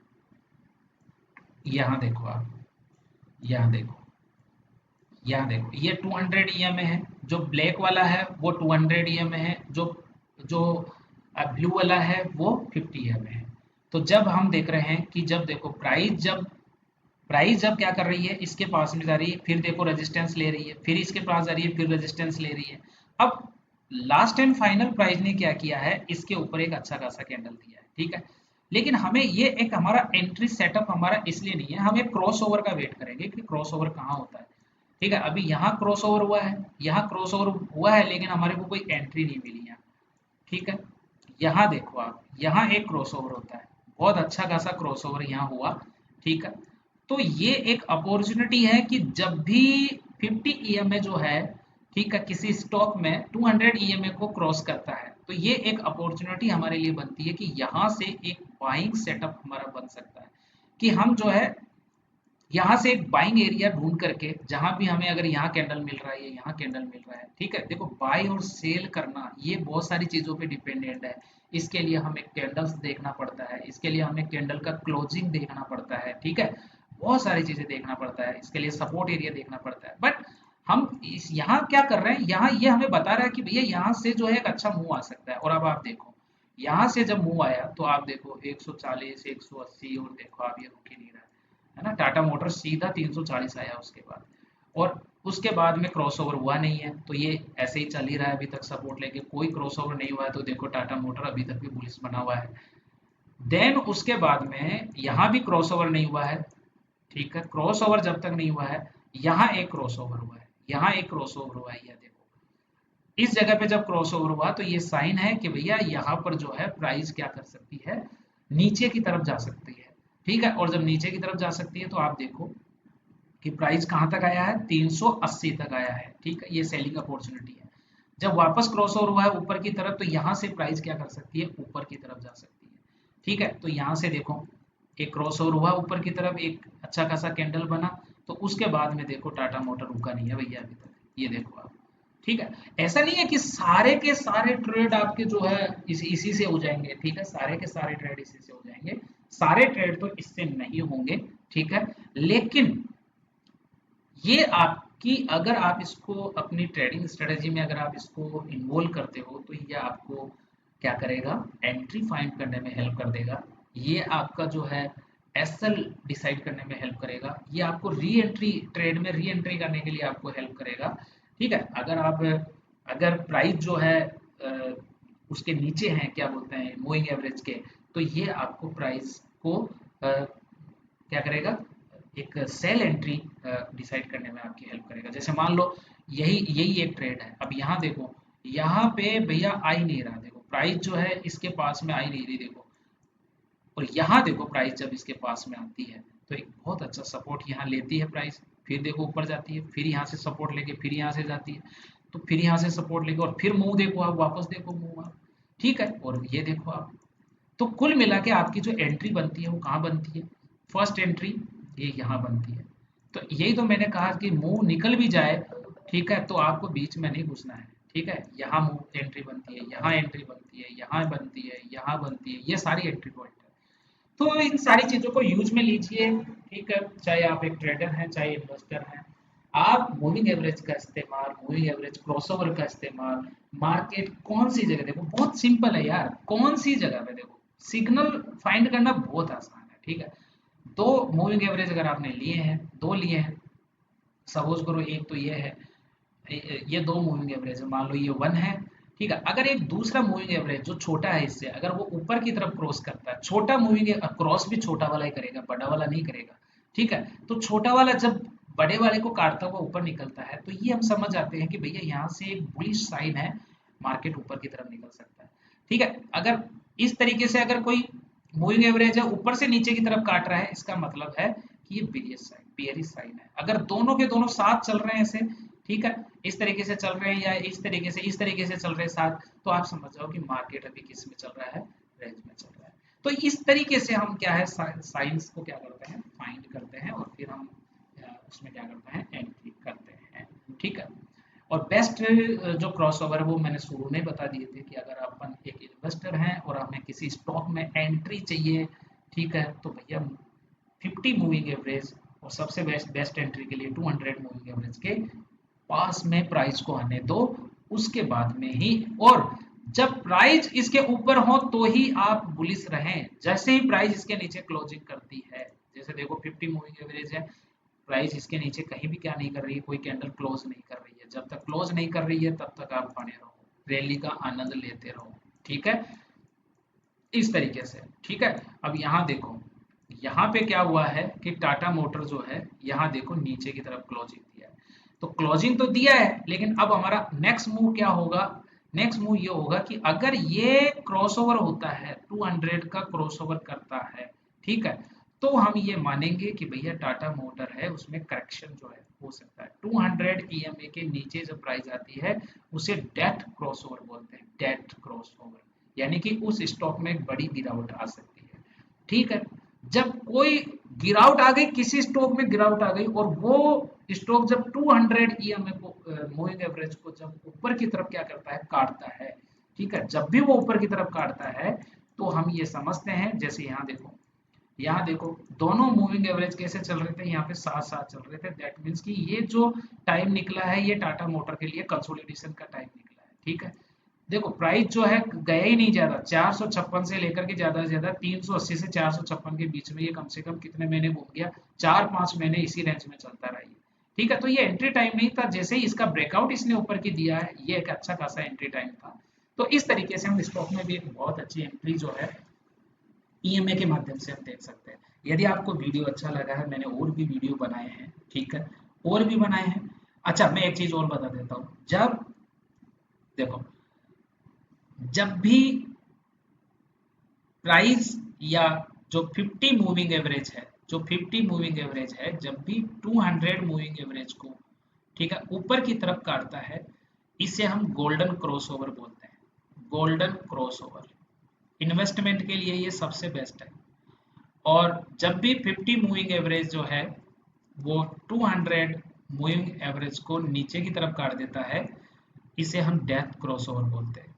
यहाँ देखो आप, यहाँ देखो, यहाँ देखो, ये 200 EMA है, जो ब्लैक वाला है वो 200 EMA है, जो जो ब्लू वाला है वो 50 EMA है। तो जब हम देख रहे हैं कि जब देखो प्राइस जब क्या कर रही है, इसके पास में जा रही है, फिर देखो रेजिस्टेंस ले रही है, फिर इसके पास जा रही है, फिर रेजिस्टेंस ले रही है। अब लास्ट एंड फाइनल प्राइस ने क्या किया है, इसके ऊपर एक अच्छा खासा कैंडल दिया है। ठीक है, लेकिन हमें ये एक हमारा एंट्री सेटअप हमारा इसलिए नहीं है, हम एक क्रॉस ओवर का वेट करेंगे कि क्रॉस ओवर कहाँ होता है। ठीक है, अभी यहाँ क्रॉस ओवर हुआ है, यहाँ क्रॉस ओवर हुआ है, लेकिन हमारे को कोई एंट्री नहीं मिली यहाँ। ठीक है, यहाँ देखो आप, यहाँ एक क्रॉस ओवर होता है, बहुत अच्छा खासा क्रॉस ओवर यहाँ हुआ। ठीक है, तो ये एक अपॉर्चुनिटी है कि जब भी 50 EMA जो है, ठीक है, किसी स्टॉक में 200 EMA को क्रॉस करता है, तो ये एक अपॉर्चुनिटी हमारे लिए बनती है कि यहाँ से एक बाइंग सेटअप हमारा बन सकता है कि हम जो है यहाँ से एक बाइंग एरिया ढूंढ करके जहां भी हमें अगर यहाँ कैंडल मिल रहा है या यहाँ कैंडल मिल रहा है, ठीक है। देखो बाय और सेल करना ये बहुत सारी चीजों पे डिपेंडेंट है। इसके लिए हमें कैंडल्स देखना पड़ता है, इसके लिए हमें कैंडल का क्लोजिंग देखना पड़ता है, ठीक है। बहुत सारी चीजें देखना पड़ता है, इसके लिए सपोर्ट एरिया देखना पड़ता है। बट हम इस यहाँ क्या कर रहे हैं, यहाँ ये हमें बता रहा है कि भैया यहाँ से जो है एक अच्छा मूव आ सकता है। और अब आप देखो यहाँ से जब मूव आया तो आप देखो 140 180 और देखो आप ये रुक ही नहीं रहा है ना। टाटा मोटर्स सीधा 340 आया उसके बाद, और उसके बाद में क्रॉसओवर हुआ नहीं है, तो ये ऐसे ही चल ही रहा है अभी तक सपोर्ट लेके, कोई क्रॉसओवर नहीं हुआ है। तो देखो टाटा मोटर अभी तक भी बुलिश बना हुआ है। देन उसके बाद में यहाँ भी क्रॉसओवर नहीं हुआ है, ठीक है। क्रॉसओवर जब तक नहीं हुआ है, यहाँ एक क्रॉसओवर हुआ है, यहाँ एक क्रॉसओवर हुआ है, ये देखो इस जगह पे जब क्रॉसओवर हुआ तो ये साइन है कि भैया यहाँ पर जो है प्राइस क्या कर सकती है, नीचे की तरफ जा सकती है, ठीक है। और जब नीचे की तरफ जा सकती है तो आप देखो कि प्राइस कहाँ तक आया है, 380 तक आया है, ठीक है। ये सेलिंग अपॉर्चुनिटी है। जब वापस क्रॉस ओवर हुआ है ऊपर की तरफ तो यहाँ से प्राइस क्या कर सकती है, ऊपर की तरफ जा सकती है, ठीक है। तो यहाँ से देखो एक क्रॉस ओवर हुआ ऊपर की तरफ, एक अच्छा खासा कैंडल बना, तो उसके बाद में देखो टाटा मोटर रुका नहीं है भैया अभी तक, ये देखो आप, ठीक है। ऐसा नहीं है कि सारे के सारे ट्रेड आपके जो है इसी से हो जाएंगे, ठीक है। सारे के सारे ट्रेड इसी से हो जाएंगे, सारे ट्रेड तो इससे नहीं होंगे, ठीक है। लेकिन ये आपकी, अगर आप इसको अपनी ट्रेडिंग स्ट्रेटेजी में अगर आप इसको इन्वॉल्व करते हो तो ये आपको क्या करेगा, एंट्री फाइंड करने में हेल्प कर देगा। ये आपका जो है एसएल डिसाइड करने में हेल्प करेगा, ये आपको री एंट्री, ट्रेड में री एंट्री करने के लिए आपको हेल्प करेगा, ठीक है। अगर प्राइस जो है उसके नीचे है, क्या बोलते हैं, मूविंग एवरेज के, तो ये आपको प्राइस को क्या करेगा, एक सेल एंट्री डिसाइड करने में आपकी हेल्प करेगा। जैसे मान लो यही यही एक ट्रेड है, अब यहाँ देखो, यहाँ पे भैया आ ही नहीं रहा, देखो प्राइस जो है इसके पास में आ ही नहीं रही, देखो। और यहाँ देखो प्राइस जब इसके पास में आती है तो एक बहुत अच्छा सपोर्ट यहाँ लेती है प्राइस, फिर देखो ऊपर जाती है, फिर यहाँ से सपोर्ट लेके फिर यहाँ से जाती है, तो फिर यहाँ से सपोर्ट लेके और फिर मूव देखो आप, वापस देखो मूव आप, ठीक है। और ये देखो आप, तो कुल मिला के आपकी जो एंट्री बनती है वो कहाँ बनती है, फर्स्ट एंट्री ये यहाँ बनती है। तो यही तो मैंने कहा कि मूव निकल भी जाए, ठीक है, तो आपको बीच में नहीं घुसना है, ठीक है। यहाँ मूव एंट्री बनती है, यहाँ एंट्री बनती है, यहाँ बनती है, यहाँ बनती है, ये सारी एंट्री पॉइंट है। तो इन सारी चीजों को यूज में लीजिए, ठीक है। चाहे आप एक ट्रेडर हैं चाहे इन्वेस्टर हैं, आप मूविंग एवरेज का इस्तेमाल, मूविंग एवरेज क्रॉसओवर का इस्तेमाल, मार्केट कौन सी जगह, देखो बहुत सिंपल है यार, कौन सी जगह पे देखो सिग्नल फाइंड करना बहुत आसान है, ठीक है। दो मूविंग एवरेज अगर आपने लिए हैं, दो लिए हैं, सपोज करो एक तो ये है, ये दो मूविंग एवरेज है, मान लो ये वन है, ठीक है। अगर एक दूसरा मूविंग एवरेज जो छोटा है इससे, अगर वो ऊपर की तरफ क्रॉस करता है, छोटा मूविंग क्रॉस भी छोटा वाला ही करेगा, बड़ा वाला नहीं करेगा, ठीक है। तो छोटा वाला जब बड़े वाले को काटता हुआ ऊपर निकलता है तो ये हम समझ जाते हैं कि भैया यहाँ से एक बुलिश साइन है, मार्केट ऊपर की तरफ निकल सकता है, ठीक है। अगर इस तरीके से अगर कोई मूविंग एवरेज है ऊपर से नीचे की तरफ काट रहा है, इसका मतलब है कि ये बियरिश साइन है। अगर दोनों के दोनों साथ चल रहे हैं ऐसे, ठीक है, इस तरीके से चल रहे हैं या इस तरीके से चल रहे हैं साथ, तो आप समझ जाओ कि मार्केट अभी किस में चल रहा है, रेंज में चल रहा है। तो इस तरीके से हम क्या है साइंस को क्या करते हैं, फाइंड करते हैं, और फिर हम उसमें क्या करते हैं, एंट्री करते हैं, ठीक है। और बेस्ट जो क्रॉसओवर है वो मैंने शुरू में बता दिए थे कि अगर अपन एक इन्वेस्टर हैं और हमें किसी स्टॉक में एंट्री चाहिए, ठीक है, तो भैया 50 मूविंग एवरेज और सबसे बेस्ट बेस्ट एंट्री के लिए 200 मूविंग एवरेज के पास में प्राइस को आने दो, उसके बाद में ही, और जब प्राइस इसके ऊपर हो तो ही आप बुलिश रहें। जैसे ही प्राइस इसके नीचे क्लोजिंग करती है, जैसे देखो 50 मूविंग एवरेज है, प्राइस इसके नीचे कहीं भी क्या नहीं कर रही है, कोई कैंडल क्लोज नहीं कर रही है, जब तक क्लोज नहीं कर रही है तब तक आप बने रहो, रैली का आनंद लेते रहो, ठीक है, इस तरीके से, ठीक है। अब यहाँ देखो, यहाँ पे क्या हुआ है कि टाटा मोटर जो है यहाँ देखो नीचे की तरफ क्लोजिंग दिया है, तो क्लोजिंग तो दिया है, लेकिन अब हमारा नेक्स्ट मूव क्या होगा, नेक्स्ट मूव ये होगा कि अगर ये क्रॉसओवर होता है, 200 का क्रॉसओवर करता है, ठीक है, तो हम ये मानेंगे कि भैया टाटा मोटर है उसमें करेक्शन जो है हो सकता है। 200 ईएमए के नीचे जब प्राइस आती है उसे डेथ क्रॉसओवर बोलते हैं, डेथ क्रॉसओवर, यानी कि उस स्टॉक में एक बड़ी गिरावट आ सकती है। ठीक है, जब कोई गिरावट आ गई, किसी स्टॉक में गिरावट आ गई और वो स्टॉक जब 200 ईएमए को मूविंग एवरेज को जब ऊपर की तरफ क्या करता है, काटता है। ठीक है, जब भी वो ऊपर की तरफ काटता है तो हम ये समझते हैं, जैसे यहाँ देखो दोनों मूविंग एवरेज कैसे चल रहे थे, यहाँ पे साथ साथ चल रहे थे। दैट मीन्स कि ये जो टाइम निकला है ये टाटा मोटर के लिए कंसोलिडेशन का टाइम निकला है। ठीक है, देखो प्राइस जो है गया ही नहीं ज्यादा, 456 से लेकर के ज्यादा से ज्यादा 380 से 456 के बीच में ये कम से कम कितने महीने घूम गया, 4-5 महीने इसी रेंज में चलता रहा ये। ठीक है, तो ये एंट्री टाइम नहीं था, जैसे ही इसका ब्रेकआउट इसने ऊपर की दिया है ये एक अच्छा खासा एंट्री टाइम था। तो इस तरीके से हम स्टॉक में भी एक बहुत अच्छी एंट्री जो है ईएमए के माध्यम से हम देख सकते हैं। यदि आपको वीडियो अच्छा लगा है, मैंने और भी वीडियो बनाए हैं, ठीक है, और भी बनाए हैं। अच्छा, मैं एक चीज और बता देता हूँ, जब देखो जब भी प्राइस या जो 50 मूविंग एवरेज है, जो 50 मूविंग एवरेज है, जब भी 200 मूविंग एवरेज को, ठीक है, ऊपर की तरफ काटता है, इसे हम गोल्डन क्रॉसओवर बोलते हैं। गोल्डन क्रॉसओवर इन्वेस्टमेंट के लिए ये सबसे बेस्ट है। और जब भी 50 मूविंग एवरेज जो है वो 200 मूविंग एवरेज को नीचे की तरफ काट देता है, इसे हम डेथ क्रॉसओवर बोलते हैं।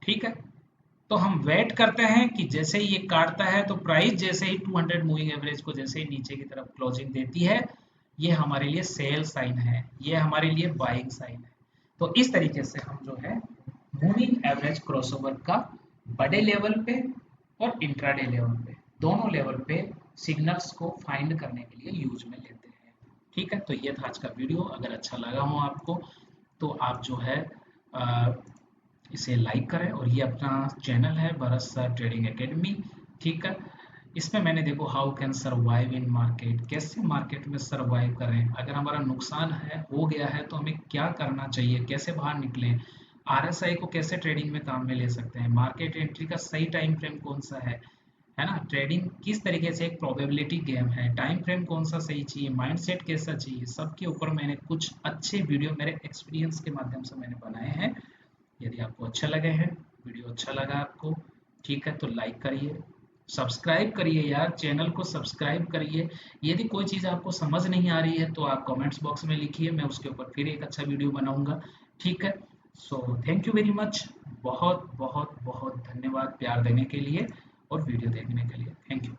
ठीक है, तो हम वेट करते हैं कि जैसे ही ये काटता है तो प्राइस जैसे ही 200 मूविंग एवरेज को जैसे ही नीचे की तरफ क्लोजिंग देती है, ये हमारे लिए सेल साइन है, ये हमारे लिए बाइंग साइन है। तो इस तरीके से हम जो है मूविंग एवरेज क्रॉसओवर का बड़े लेवल पे और इंट्राडे लेवल पे, दोनों लेवल पे सिग्नल्स को फाइंड करने के लिए यूज में लेते हैं। ठीक है, तो ये था आज का वीडियो। अगर अच्छा लगा हो आपको तो आप जो है अ, इसे लाइक करें, और ये अपना चैनल है भरत सर ट्रेडिंग एकेडमी। ठीक है, इसमें मैंने देखो how can survive in market, कैसे मार्केट में सरवाइव करें, अगर हमारा नुकसान है हो गया है तो हमें क्या करना चाहिए, कैसे बाहर निकलें, आरएसआई को कैसे ट्रेडिंग में काम में ले सकते हैं, मार्केट एंट्री का सही टाइम फ्रेम कौन सा है ना, ट्रेडिंग किस तरीके से एक प्रोबेबिलिटी गेम है, टाइम फ्रेम कौन सा सही चाहिए, माइंडसेट कैसा चाहिए, सबके ऊपर मैंने कुछ अच्छे वीडियो मेरे एक्सपीरियंस के माध्यम से मैंने बनाए हैं। यदि आपको अच्छा लगे हैं, वीडियो अच्छा लगा आपको, ठीक है, तो लाइक करिए, सब्सक्राइब करिए यार, चैनल को सब्सक्राइब करिए। यदि कोई चीज़ आपको समझ नहीं आ रही है तो आप कमेंट्स बॉक्स में लिखिए, मैं उसके ऊपर फिर एक अच्छा वीडियो बनाऊंगा। ठीक है, so thank you very much, बहुत बहुत बहुत धन्यवाद प्यार देने के लिए और वीडियो देखने के लिए। Thank you.